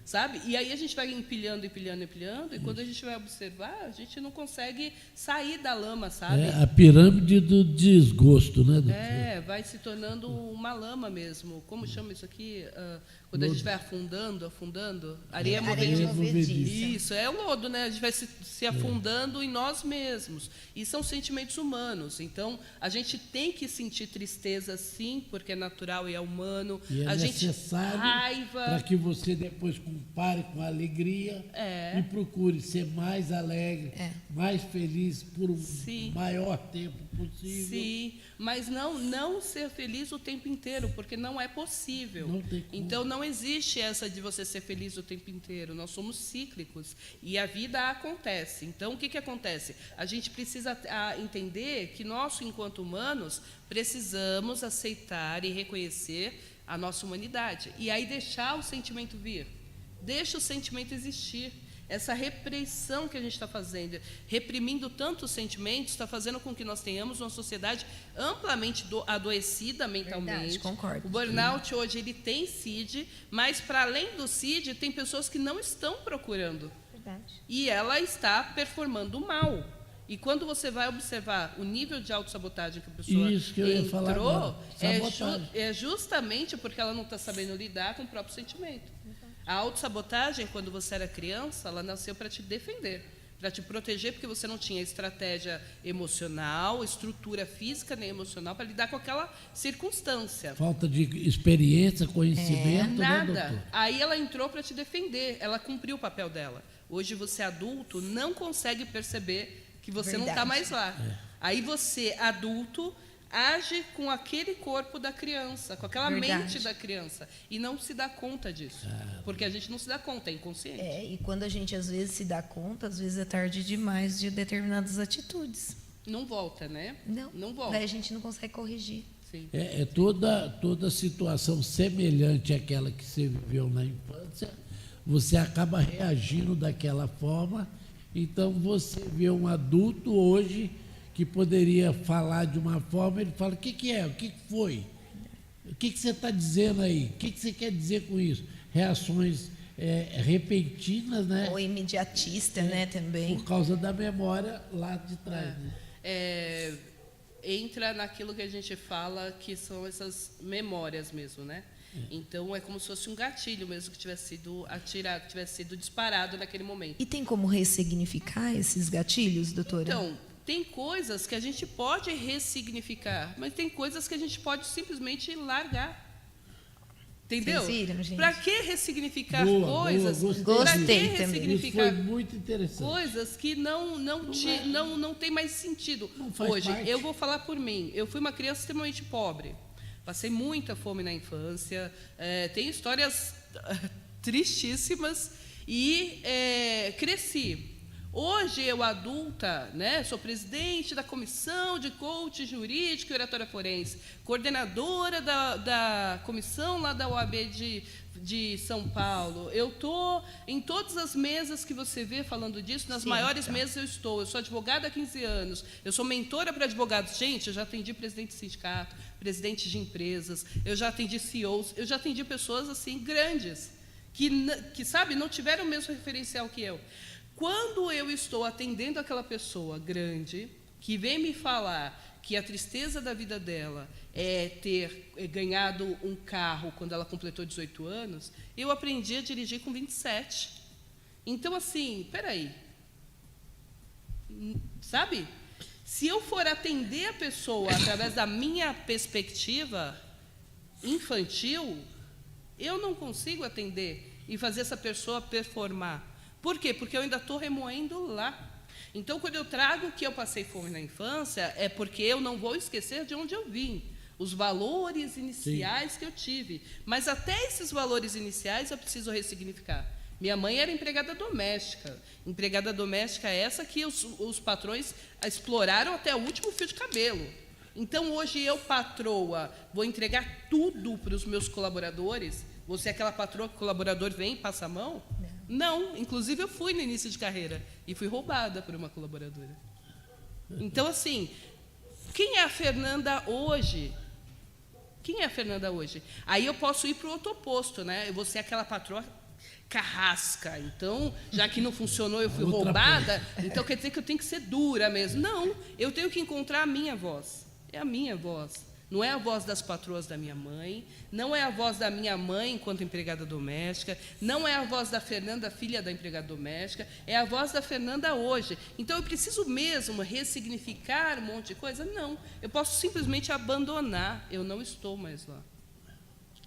sabe? E aí a gente vai empilhando, e quando a gente vai observar, a gente não consegue sair da lama, sabe? É a pirâmide do desgosto, né, doutor? Vai se tornando uma lama mesmo. Como chama isso aqui? Quando a gente vai afundando, areia movediça. Isso, é o lodo, né? A gente vai se afundando em nós mesmos. E são sentimentos humanos. Então, a gente tem que sentir tristeza, sim, porque é natural e é humano. E é necessário raiva. Para que você depois compare com a alegria e procure ser mais alegre, mais feliz por um maior tempo possível. Sim, mas não ser feliz o tempo inteiro, porque não é possível. Não tem como. Então, não existe essa de você ser feliz o tempo inteiro. Nós somos cíclicos e a vida acontece. Então, o que acontece? A gente precisa entender que nós, enquanto humanos, precisamos aceitar e reconhecer a nossa humanidade. E aí deixar o sentimento vir. Deixa o sentimento existir. Essa repressão que a gente está fazendo, reprimindo tantos sentimentos, está fazendo com que nós tenhamos uma sociedade amplamente adoecida mentalmente. Verdade, concordo. O burnout hoje ele tem CID, mas para além do CID, tem pessoas que não estão procurando. Verdade. E ela está performando mal. E quando você vai observar o nível de autossabotagem que a pessoa entrou, é justamente porque ela não está sabendo lidar com o próprio sentimento. A autossabotagem, quando você era criança, ela nasceu para te defender, para te proteger, porque você não tinha estratégia emocional, estrutura física nem emocional para lidar com aquela circunstância. Falta de experiência, conhecimento, nada. Né, doutor? Aí ela entrou para te defender, ela cumpriu o papel dela. Hoje você, adulto, não consegue perceber que você não está mais lá. Aí você, adulto, age com aquele corpo da criança, com aquela mente da criança, e não se dá conta disso, porque a gente não se dá conta, é inconsciente. E quando a gente às vezes se dá conta, às vezes é tarde demais de determinadas atitudes. Não volta, né? Não volta. Daí a gente não consegue corrigir. Sim. Toda situação semelhante àquela que você viveu na infância, você acaba reagindo daquela forma. Então você vê um adulto hoje que poderia falar de uma forma, ele fala, o que é? O que foi? O que você está dizendo aí? O que você quer dizer com isso? Reações repentinas, né? Ou imediatista, né, também. Por causa da memória lá de trás. Né? Entra naquilo que a gente fala que são essas memórias mesmo, né? Então, é como se fosse um gatilho mesmo que tivesse sido atirado, que tivesse sido disparado naquele momento. E tem como ressignificar esses gatilhos, doutora? Então, tem coisas que a gente pode ressignificar, mas tem coisas que a gente pode simplesmente largar. Entendeu? Para que ressignificar coisas? Para que ressignificar isso foi muito interessante. Coisas que não tem mais sentido? Hoje, eu vou falar por mim. Eu fui uma criança extremamente pobre. Passei muita fome na infância. Tenho histórias tristíssimas e cresci. Hoje, eu adulta, né, sou presidente da comissão de coaching jurídico e oratória forense, coordenadora da comissão lá da OAB de São Paulo. Eu estou em todas as mesas que você vê falando disso, nas maiores mesas eu estou. Eu sou advogada há 15 anos, eu sou mentora para advogados. Gente, eu já atendi presidente de sindicato, presidente de empresas, eu já atendi CEOs, eu já atendi pessoas assim grandes, que sabe, não tiveram o mesmo referencial que eu. Quando eu estou atendendo aquela pessoa grande, que vem me falar que a tristeza da vida dela é ter ganhado um carro quando ela completou 18 anos, eu aprendi a dirigir com 27. Então, assim, peraí. Sabe? Se eu for atender a pessoa através da minha perspectiva infantil, eu não consigo atender e fazer essa pessoa performar. Por quê? Porque eu ainda estou remoendo lá. Então, quando eu trago que eu passei fome na infância, é porque eu não vou esquecer de onde eu vim, os valores iniciais que eu tive. Mas até esses valores iniciais eu preciso ressignificar. Minha mãe era empregada doméstica. Empregada doméstica é essa que os patrões exploraram até o último fio de cabelo. Então, hoje eu, patroa, vou entregar tudo para os meus colaboradores. Você é aquela patroa que o colaborador vem e passa a mão? Não, inclusive eu fui no início de carreira e fui roubada por uma colaboradora. Então, assim, quem é a Fernanda hoje? Quem é a Fernanda hoje? Aí eu posso ir para o outro oposto, né? Eu vou ser aquela patroa carrasca. Então, já que não funcionou, eu fui roubada, então quer dizer que eu tenho que ser dura mesmo. Não, eu tenho que encontrar a minha voz. É a minha voz. Não é a voz das patroas da minha mãe, não é a voz da minha mãe enquanto empregada doméstica, não é a voz da Fernanda, filha da empregada doméstica, é a voz da Fernanda hoje. Então, eu preciso mesmo ressignificar um monte de coisa? Não. Eu posso simplesmente abandonar. Eu não estou mais lá.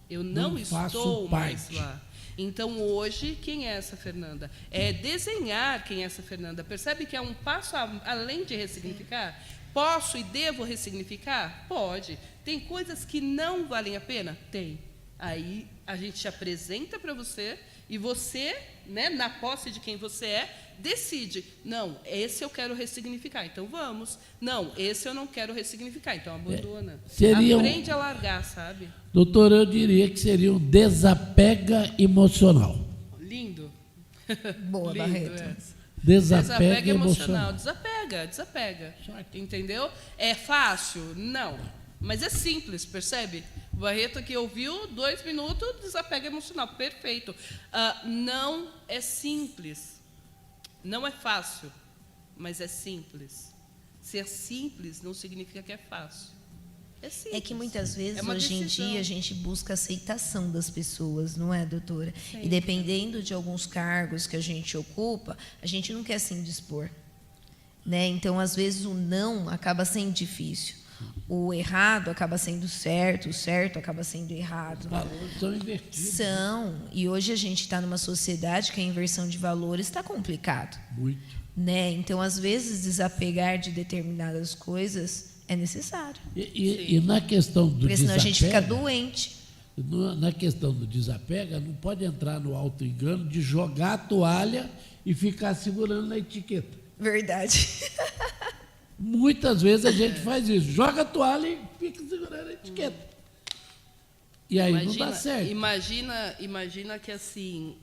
Eu não estou mais lá. Então, hoje, quem é essa Fernanda? É desenhar quem é essa Fernanda. Percebe que é um passo além de ressignificar? Posso e devo ressignificar? Pode. Tem coisas que não valem a pena? Tem. Aí, a gente apresenta para você e você, né, na posse de quem você é, decide. Não, esse eu quero ressignificar, então vamos. Não, esse eu não quero ressignificar, então abandona. Aprende a largar, sabe? Doutora, eu diria que seria um desapega emocional. Lindo. Boa, Lindo, Barreto. Desapega emocional. Desapega. Entendeu? É fácil? Não. Mas é simples, percebe? O Barreto que ouviu, 2 minutos, desapega emocional. Perfeito. Não é simples. Não é fácil, mas é simples. Ser simples não significa que é fácil. É simples. É que muitas vezes, hoje em dia, a gente busca a aceitação das pessoas, não é, doutora? Sim. E dependendo de alguns cargos que a gente ocupa, a gente não quer se indispor, né? Então, às vezes, o não acaba sendo difícil. O errado acaba sendo certo, o certo acaba sendo errado. Os valores são invertidos. São. E hoje a gente está numa sociedade que a inversão de valores está complicado. Muito. Né? Então, às vezes, desapegar de determinadas coisas é necessário. E na questão do Porque senão desapega, a gente fica doente. Na questão do desapega, não pode entrar no auto-engano de jogar a toalha e ficar segurando na etiqueta. Verdade. Muitas vezes a gente faz isso, joga a toalha e fica segurando a etiqueta. E aí não dá certo. Imagina que assim,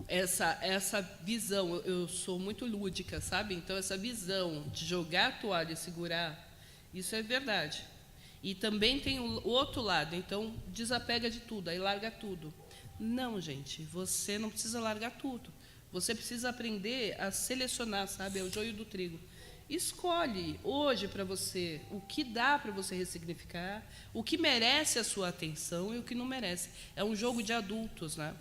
essa visão, eu sou muito lúdica, sabe? Então, essa visão de jogar a toalha e segurar, isso é verdade. E também tem o outro lado, então, desapega de tudo, aí larga tudo. Não, gente, você não precisa largar tudo. Você precisa aprender a selecionar, sabe? É o joio do trigo. Escolhe hoje para você o que dá para você ressignificar, o que merece a sua atenção e o que não merece. É um jogo de adultos, né?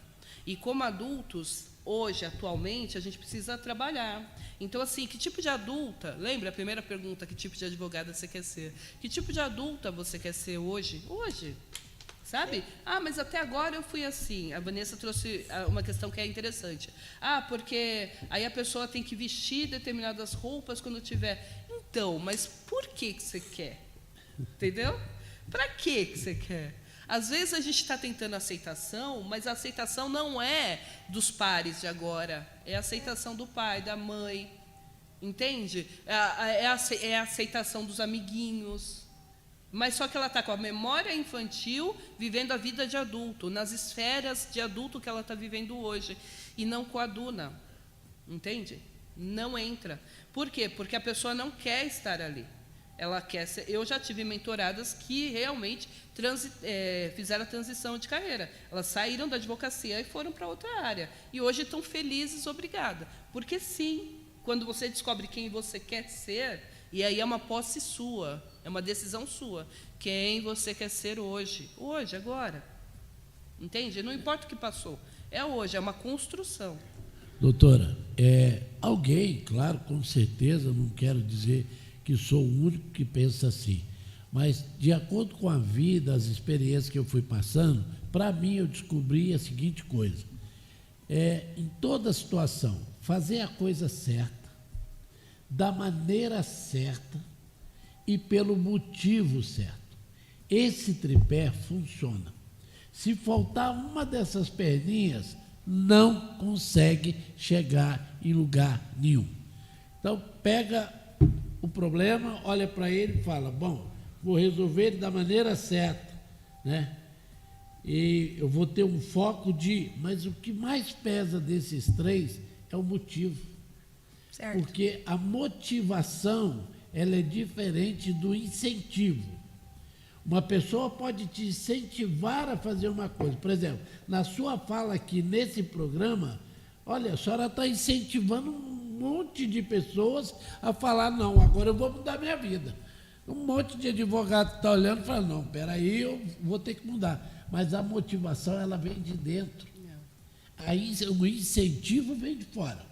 E como adultos, hoje, atualmente, a gente precisa trabalhar. Então, assim, que tipo de adulta? Lembra a primeira pergunta, que tipo de advogada você quer ser? Que tipo de adulta você quer ser hoje? Hoje. Sabe? Mas até agora eu fui assim. A Vanessa trouxe uma questão que é interessante. Porque aí a pessoa tem que vestir determinadas roupas quando tiver. Então, mas por que você quer? Entendeu? Para que você quer? Às vezes a gente está tentando aceitação, mas a aceitação não é dos pares de agora. É a aceitação do pai, da mãe. Entende? É a aceitação dos amiguinhos. Mas só que ela está com a memória infantil, vivendo a vida de adulto, nas esferas de adulto que ela está vivendo hoje, e não com a Duna. Entende? Não entra. Por quê? Porque a pessoa não quer estar ali. Ela quer ser. Eu já tive mentoradas que realmente fizeram a transição de carreira. Elas saíram da advocacia e foram para outra área. E hoje estão felizes, obrigada. Porque sim, quando você descobre quem você quer ser, e aí é uma posse sua, é uma decisão sua, quem você quer ser hoje, agora. Entende? Não importa o que passou, é hoje, é uma construção. Doutora, alguém, claro, com certeza, não quero dizer que sou o único que pensa assim, mas de acordo com a vida, as experiências que eu fui passando, para mim eu descobri a seguinte coisa: em toda situação, fazer a coisa certa, da maneira certa e pelo motivo certo. Esse tripé funciona. Se faltar uma dessas perninhas, não consegue chegar em lugar nenhum. Então, pega o problema, olha para ele e fala, bom, vou resolver ele da maneira certa, né? E eu vou ter um foco mas o que mais pesa desses 3 é o motivo. Certo. Porque a motivação, ela é diferente do incentivo. Uma pessoa pode te incentivar a fazer uma coisa. Por exemplo, na sua fala aqui nesse programa, olha, a senhora está incentivando um monte de pessoas a falar, não, agora eu vou mudar minha vida. Um monte de advogado está olhando e fala, não, peraí, eu vou ter que mudar. Mas a motivação, ela vem de dentro. Aí o incentivo vem de fora,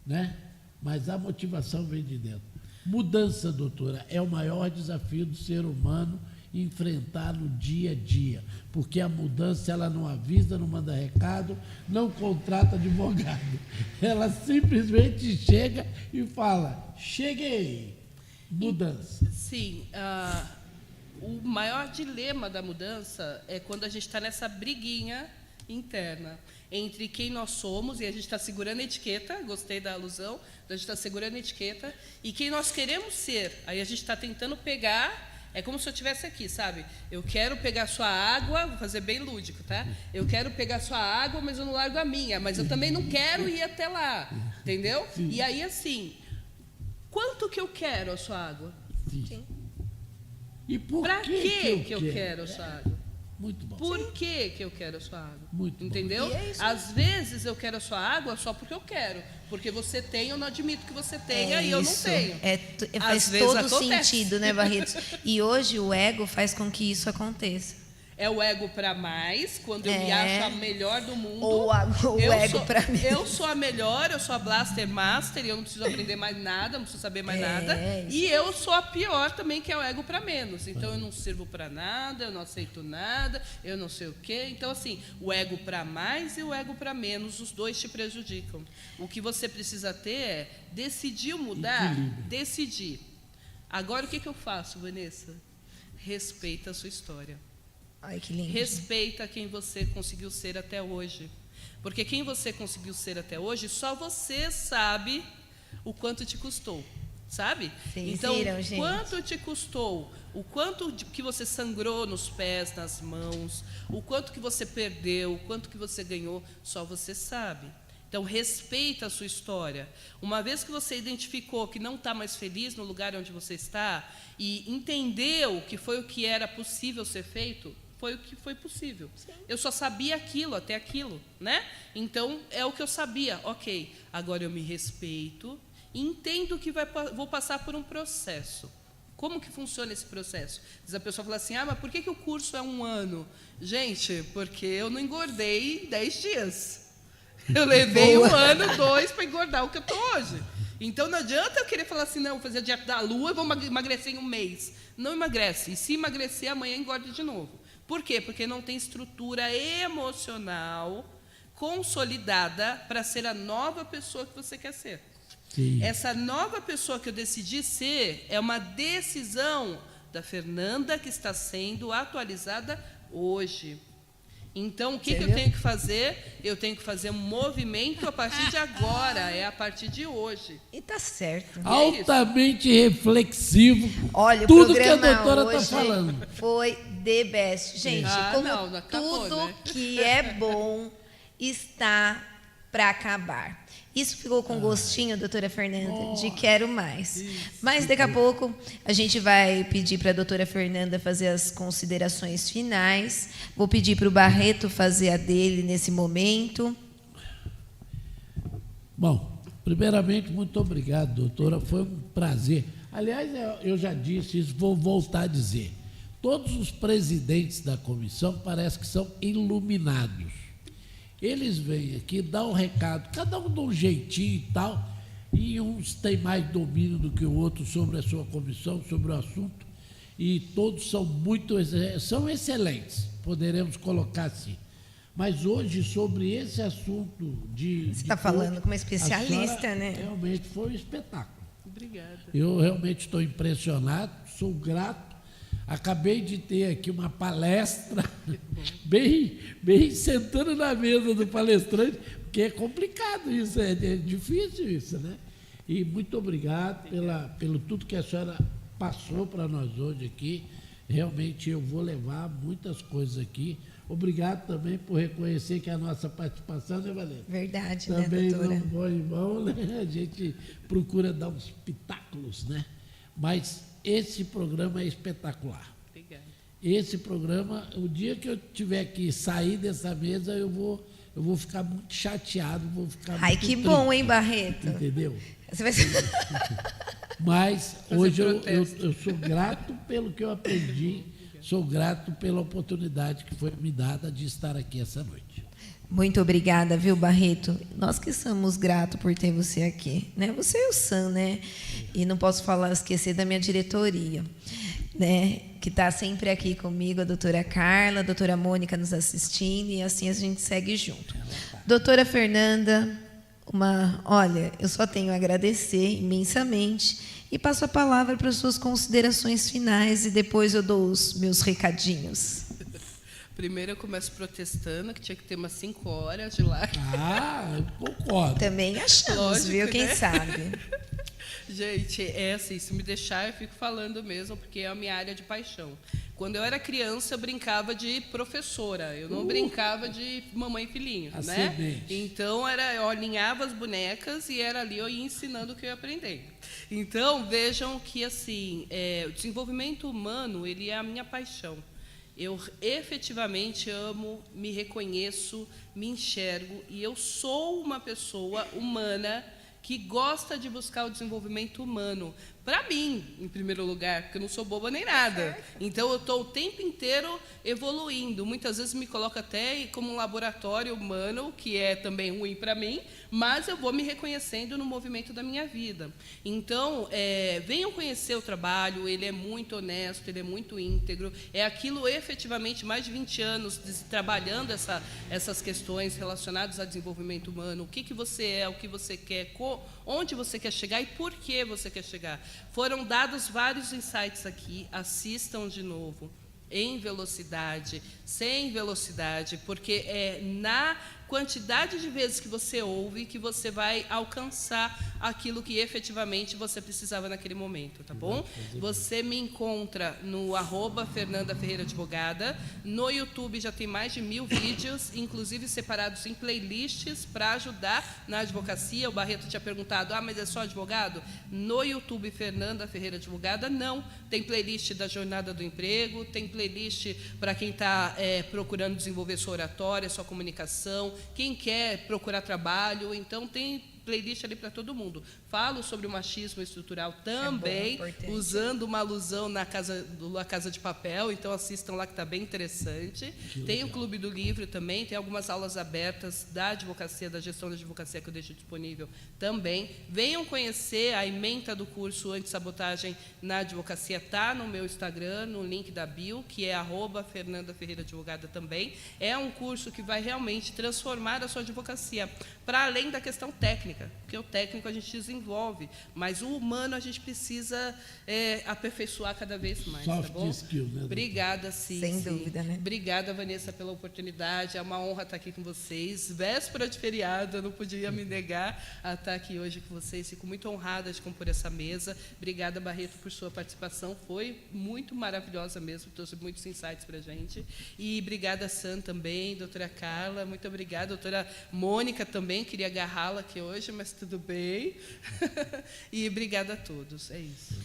né? Mas a motivação vem de dentro. Mudança, doutora, é o maior desafio do ser humano enfrentar no dia a dia, porque a mudança, ela não avisa, não manda recado, não contrata advogado. Ela simplesmente chega e fala, cheguei, mudança. Sim, o maior dilema da mudança é quando a gente está nessa briguinha interna entre quem nós somos, e a gente está segurando a etiqueta, gostei da alusão, a gente está segurando a etiqueta, e quem nós queremos ser. Aí a gente está tentando pegar, é como se eu estivesse aqui, sabe? Eu quero pegar sua água, vou fazer bem lúdico, tá? Eu quero pegar sua água, mas eu não largo a minha, mas eu também não quero ir até lá, entendeu? Sim. E aí, assim, quanto que eu quero a sua água? Sim. E por Para que que eu quero a sua água? Muito bom. Por que eu quero a sua água? Muito bom. Entendeu? E é isso. Às vezes eu quero a sua água só porque eu quero. Porque você tem, eu não admito que você tenha e eu não tenho. Faz Às vezes todo acontece. sentido, né, Barretos? E hoje o ego faz com que isso aconteça. É o ego para mais, quando eu me acho a melhor do mundo. Ou o ego para menos. Eu sou a melhor, eu sou a Blaster Master, e eu não preciso aprender mais nada, não preciso saber mais nada. Isso. E eu sou a pior também, que é o ego para menos. Então eu não sirvo para nada, eu não aceito nada, eu não sei o quê. Então, assim, o ego para mais e o ego para menos, os dois te prejudicam. O que você precisa ter é decidir mudar, Equilíbrio. decidir. Agora, o que eu faço, Vanessa? Respeita a sua história. Ai, que lindo. Respeita quem você conseguiu ser até hoje. Porque quem você conseguiu ser até hoje, só você sabe o quanto te custou. Sabe? Vocês Então, viram, gente? quanto te custou, o quanto que você sangrou nos pés, nas mãos, o quanto que você perdeu, o quanto que você ganhou, só você sabe. Então, respeita a sua história. Uma vez que você identificou que não está mais feliz no lugar onde você está e entendeu que foi o que era possível ser feito, foi o que foi possível. Sim. Eu só sabia aquilo, até aquilo, né? Então, é o que eu sabia. Ok, agora eu me respeito e entendo que vou passar por um processo. Como que funciona esse processo? Diz a pessoa fala assim, mas por que o curso é 1 ano? Gente, porque eu não engordei 10 dias. Eu levei 1 ano, 2 para engordar o que eu estou hoje. Então, não adianta eu querer falar assim, não, vou fazer a dieta da lua e vou emagrecer em 1 mês. Não emagrece. E se emagrecer, amanhã engorda de novo. Por quê? Porque não tem estrutura emocional consolidada para ser a nova pessoa que você quer ser. Sim. Essa nova pessoa que eu decidi ser é uma decisão da Fernanda que está sendo atualizada hoje. Então, o que eu tenho que fazer? Eu tenho que fazer um movimento a partir de agora, é a partir de hoje. E tá certo. Altamente reflexivo. Olha, tudo o que a programa doutora hoje está falando. foi the best. Gente, como não acabou, tudo né? que é bom está para acabar. Isso ficou com gostinho, doutora Fernanda, de quero mais. Isso. Mas daqui a pouco a gente vai pedir para a doutora Fernanda fazer as considerações finais. Vou pedir para o Barreto fazer a dele nesse momento. Bom, primeiramente, muito obrigado, doutora. Foi um prazer. Aliás, eu já disse isso, vou voltar a dizer. Todos os presidentes da comissão parece que são iluminados. Eles vêm aqui, dão um recado, cada um dá um jeitinho e tal, e uns têm mais domínio do que o outro sobre a sua comissão, sobre o assunto, e todos são excelentes, poderemos colocar assim. Mas hoje, sobre esse assunto de... Você está falando com uma especialista, né? Realmente foi um espetáculo. Obrigada. Eu realmente estou impressionado, sou grato. Acabei de ter aqui uma palestra, bem sentando na mesa do palestrante, porque é complicado isso, é difícil isso, né? E muito obrigado pelo tudo que a senhora passou para nós hoje aqui. Realmente eu vou levar muitas coisas aqui. Obrigado também por reconhecer que a nossa participação, né, Valéria? Verdade, Também né, doutora? não vou em mão, né? A gente procura dar uns pitáculos, né? Mas esse programa é espetacular. Obrigada. esse programa, o dia que eu tiver que sair dessa mesa, eu vou ficar muito chateado, vou ficar Ai, muito que triste, bom, hein, Barreto? entendeu? Você vai ser... Mas Fazer hoje protesto. eu sou grato pelo que eu aprendi, sou grato pela oportunidade que foi me dada de estar aqui essa noite. Muito obrigada, viu, Barreto? Nós que somos gratos por ter você aqui, né? Você e o Sam, né? E não posso esquecer da minha diretoria, né? Que está sempre aqui comigo, a doutora Carla, a doutora Mônica nos assistindo, e assim a gente segue junto. Doutora Fernanda, olha, eu só tenho a agradecer imensamente e passo a palavra para as suas considerações finais e depois eu dou os meus recadinhos. Primeiro eu começo protestando, que tinha que ter umas 5 horas de live. Ah, eu concordo. Também achamos, Lógico, viu? Quem né? sabe? Gente, é assim, se me deixar, eu fico falando mesmo, porque é a minha área de paixão. Quando eu era criança, eu brincava de professora, eu não brincava de mamãe e filhinho, né? Acidente. Então, eu alinhava as bonecas e era ali eu ia ensinando o que eu ia aprendendo. Então, vejam que, assim, o desenvolvimento humano, ele é a minha paixão. Eu efetivamente amo, me reconheço, me enxergo, e eu sou uma pessoa humana que gosta de buscar o desenvolvimento humano. Para mim, em primeiro lugar, porque eu não sou boba nem nada. Então, eu estou o tempo inteiro evoluindo. Muitas vezes me coloco até como um laboratório humano, que é também ruim para mim, mas eu vou me reconhecendo no movimento da minha vida. Então, venham conhecer o trabalho, ele é muito honesto, ele é muito íntegro. É aquilo, efetivamente, mais de 20 anos trabalhando essas questões relacionadas ao desenvolvimento humano. O que você é, o que você quer, onde você quer chegar e por que você quer chegar. Foram dados vários insights aqui, assistam de novo, em velocidade, sem velocidade, porque é na quantidade de vezes que você ouve que você vai alcançar aquilo que efetivamente você precisava naquele momento, tá bom? Você me encontra no @Fernanda Ferreira Advogada. No YouTube já tem mais de 1000 vídeos, inclusive separados em playlists para ajudar na advocacia. O Barreto tinha perguntado, mas é só advogado? No YouTube Fernanda Ferreira Advogada, não. Tem playlist da Jornada do Emprego, tem playlist para quem está procurando desenvolver sua oratória, sua comunicação, quem quer procurar trabalho, então tem playlist ali para todo mundo. Falo sobre o machismo estrutural também, usando uma alusão na Casa de Papel, então assistam lá que está bem interessante. Tem o Clube do Livro também, tem algumas aulas abertas da advocacia, da gestão da advocacia que eu deixo disponível também. Venham conhecer a ementa do curso Antissabotagem na Advocacia, está no meu Instagram, no link da bio, que é @Fernanda Ferreira Advogada também. É um curso que vai realmente transformar a sua advocacia, para além da questão técnica, porque o técnico a gente desenvolve, mas o humano a gente precisa aperfeiçoar cada vez mais. Soft tá bom? skills, né, Obrigada, Cici. Sem dúvida, né? Obrigada, Vanessa, pela oportunidade. É uma honra estar aqui com vocês. Véspera de feriado, eu não podia me negar a estar aqui hoje com vocês. Fico muito honrada de compor essa mesa. Obrigada, Barreto, por sua participação. Foi muito maravilhosa mesmo, trouxe muitos insights para a gente. E obrigada, Sam, também, doutora Carla. Muito obrigada. Doutora Mônica também, queria agarrá-la aqui hoje, mas tudo bem. E obrigada a todos. É isso.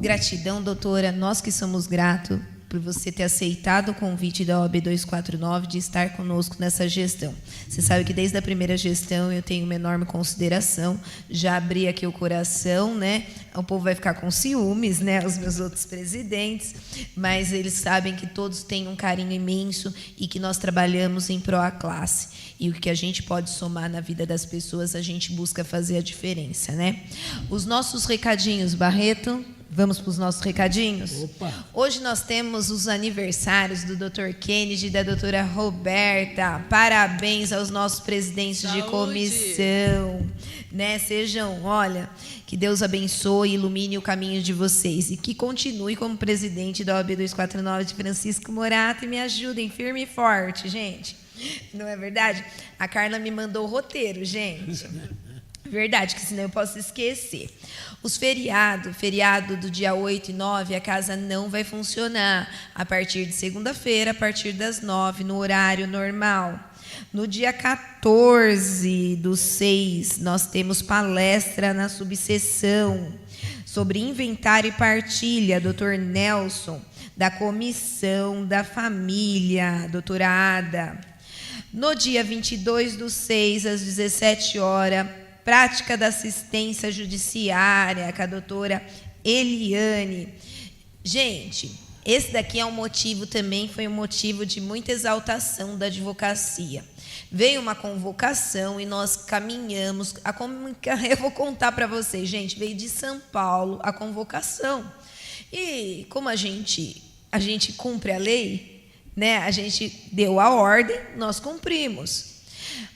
Gratidão, doutora. Nós que somos gratos por você ter aceitado o convite da OAB 249 de estar conosco nessa gestão. Você sabe que desde a primeira gestão eu tenho uma enorme consideração, já abri aqui o coração, né? O povo vai ficar com ciúmes, né? Os meus outros presidentes, mas eles sabem que todos têm um carinho imenso e que nós trabalhamos em pró à classe. E o que a gente pode somar na vida das pessoas, a gente busca fazer a diferença, né? Os nossos recadinhos, Barreto. Vamos para os nossos recadinhos? Opa. Hoje nós temos os aniversários do Dr. Kennedy e da doutora Roberta. Parabéns aos nossos presidentes Saúde. de comissão. Né? Sejam, olha, que Deus abençoe e ilumine o caminho de vocês. E que continue como presidente da OAB 249 de Francisco Morato. E me ajudem firme e forte, gente. Não é verdade? A Carla me mandou o roteiro, gente. Verdade, que senão eu posso esquecer. Os feriado do dia 8 e 9, a casa não vai funcionar. A partir de segunda-feira, a partir das 9, no horário normal. No dia 14/6, nós temos palestra na subseção sobre inventário e partilha, Dr. Nelson, da Comissão da Família, doutora Ada. No dia 22/6, às 17 horas, prática da assistência judiciária com a doutora Eliane. Gente, esse daqui é um motivo também, foi um motivo de muita exaltação da advocacia. Veio uma convocação e nós caminhamos. Eu vou contar para vocês, gente, veio de São Paulo a convocação. E como a gente cumpre a lei, né? A gente deu a ordem, nós cumprimos.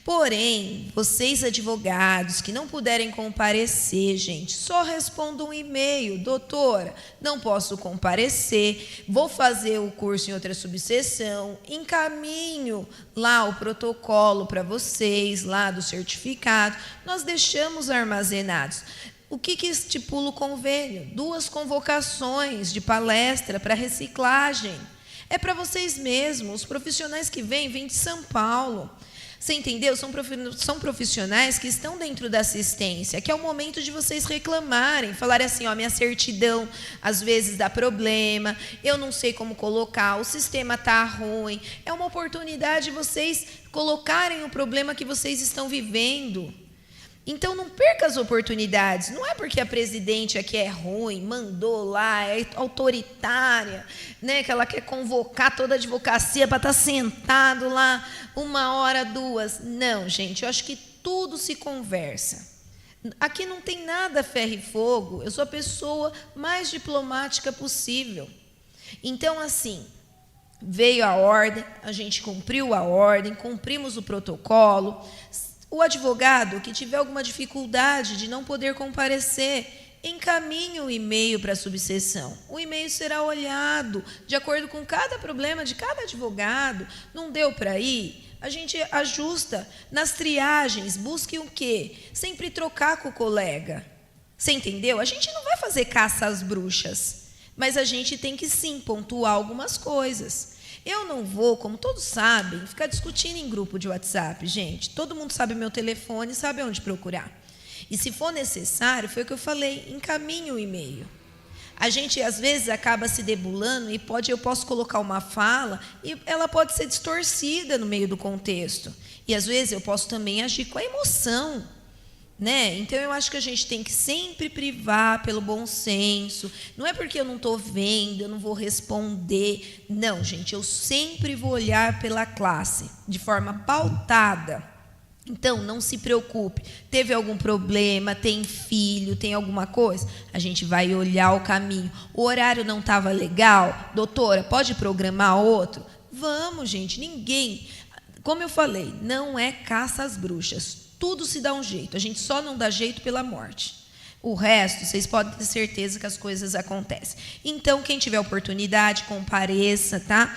Porém, vocês advogados que não puderem comparecer, gente, só respondam um e-mail. Doutora, não posso comparecer, vou fazer o curso em outra subseção, encaminho lá o protocolo para vocês, lá do certificado, nós deixamos armazenados. O que estipula o convênio? 2 convocações de palestra para reciclagem. É para vocês mesmos, os profissionais que vêm de São Paulo. Você entendeu? São profissionais que estão dentro da assistência, que é o momento de vocês reclamarem, falarem assim, ó, minha certidão às vezes dá problema, eu não sei como colocar, o sistema está ruim. É uma oportunidade de vocês colocarem o problema que vocês estão vivendo. Então, não perca as oportunidades. Não é porque a presidente aqui é ruim, mandou lá, é autoritária, né, que ela quer convocar toda a advocacia para estar sentado lá 1 hora, 2. Não, gente, eu acho que tudo se conversa. Aqui não tem nada ferro e fogo. Eu sou a pessoa mais diplomática possível. Então, assim, veio a ordem, a gente cumpriu a ordem, cumprimos o protocolo. O advogado que tiver alguma dificuldade de não poder comparecer, encaminhe o e-mail para a subseção. O e-mail será olhado de acordo com cada problema de cada advogado. Não deu para ir? A gente ajusta nas triagens. Busque o quê? Sempre trocar com o colega. Você entendeu? A gente não vai fazer caça às bruxas, mas a gente tem que sim pontuar algumas coisas. Eu não vou, como todos sabem, ficar discutindo em grupo de WhatsApp, gente. Todo mundo sabe o meu telefone, sabe onde procurar. E se for necessário, foi o que eu falei, encaminhe o e-mail. A gente, às vezes, acaba se debulando e eu posso colocar uma fala e ela pode ser distorcida no meio do contexto. E, às vezes, eu posso também agir com a emoção. Né? Então, eu acho que a gente tem que sempre privar pelo bom senso. Não é porque eu não estou vendo, eu não vou responder. Não, gente, eu sempre vou olhar pela classe, de forma pautada. Então, não se preocupe. Teve algum problema, tem filho, tem alguma coisa? A gente vai olhar o caminho. O horário não estava legal? Doutora, pode programar outro? Vamos, gente, ninguém... Como eu falei, não é caça às bruxas. Tudo se dá um jeito, a gente só não dá jeito pela morte. O resto, vocês podem ter certeza que as coisas acontecem. Então, quem tiver oportunidade, compareça, tá?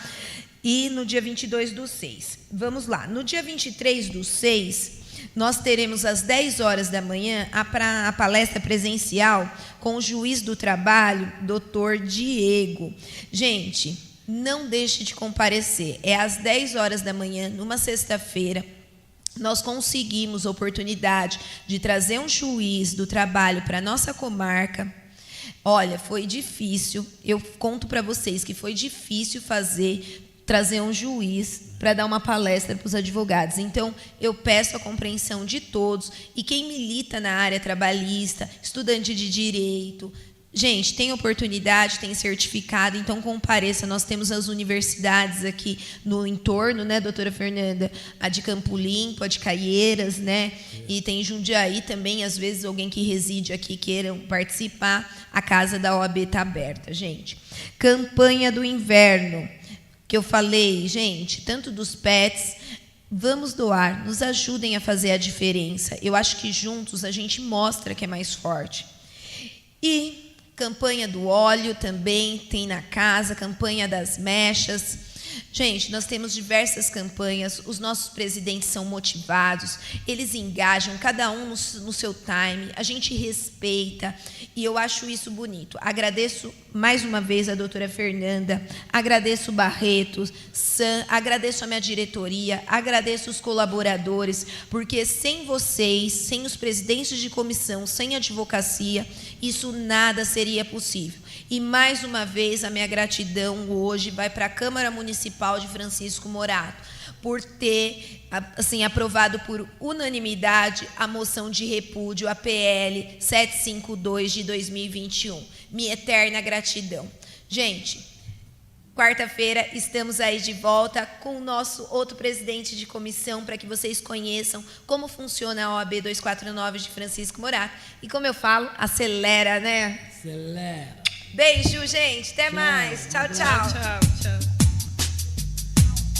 E no dia 22/6. Vamos lá. No dia 23/6, nós teremos às 10 horas da manhã a palestra presencial com o juiz do trabalho, doutor Diego. Gente, não deixe de comparecer. É às 10 horas da manhã, numa sexta-feira. Nós conseguimos a oportunidade de trazer um juiz do trabalho para a nossa comarca. Olha, foi difícil. Eu conto para vocês que foi difícil trazer um juiz para dar uma palestra para os advogados. Então, eu peço a compreensão de todos. E quem milita na área trabalhista, estudante de direito... Gente, tem oportunidade, tem certificado, então compareça. Nós temos as universidades aqui no entorno, né, doutora Fernanda? A de Campo Limpo, a de Caieiras, né? E tem Jundiaí também, às vezes alguém que reside aqui queira participar. A casa da OAB está aberta, gente. Campanha do inverno, que eu falei, gente, tanto dos pets... Vamos doar, nos ajudem a fazer a diferença. Eu acho que juntos a gente mostra que é mais forte. E... campanha do óleo também tem na casa, campanha das mechas. Gente, nós temos diversas campanhas, os nossos presidentes são motivados, eles engajam, cada um no seu time, a gente respeita, e eu acho isso bonito. Agradeço mais uma vez a doutora Fernanda, agradeço o Barreto, Sam, agradeço a minha diretoria, agradeço os colaboradores, porque sem vocês, sem os presidentes de comissão, sem a advocacia, isso nada seria possível. E, mais uma vez, a minha gratidão hoje vai para a Câmara Municipal de Francisco Morato, por ter assim, aprovado por unanimidade a moção de repúdio, a PL 752 de 2021. Minha eterna gratidão. Gente, quarta-feira estamos aí de volta com o nosso outro presidente de comissão, para que vocês conheçam como funciona a OAB 249 de Francisco Morato. E como eu falo, acelera, né? Acelera. Beijo, gente. Até mais. Tchau, tchau. Tchau, tchau.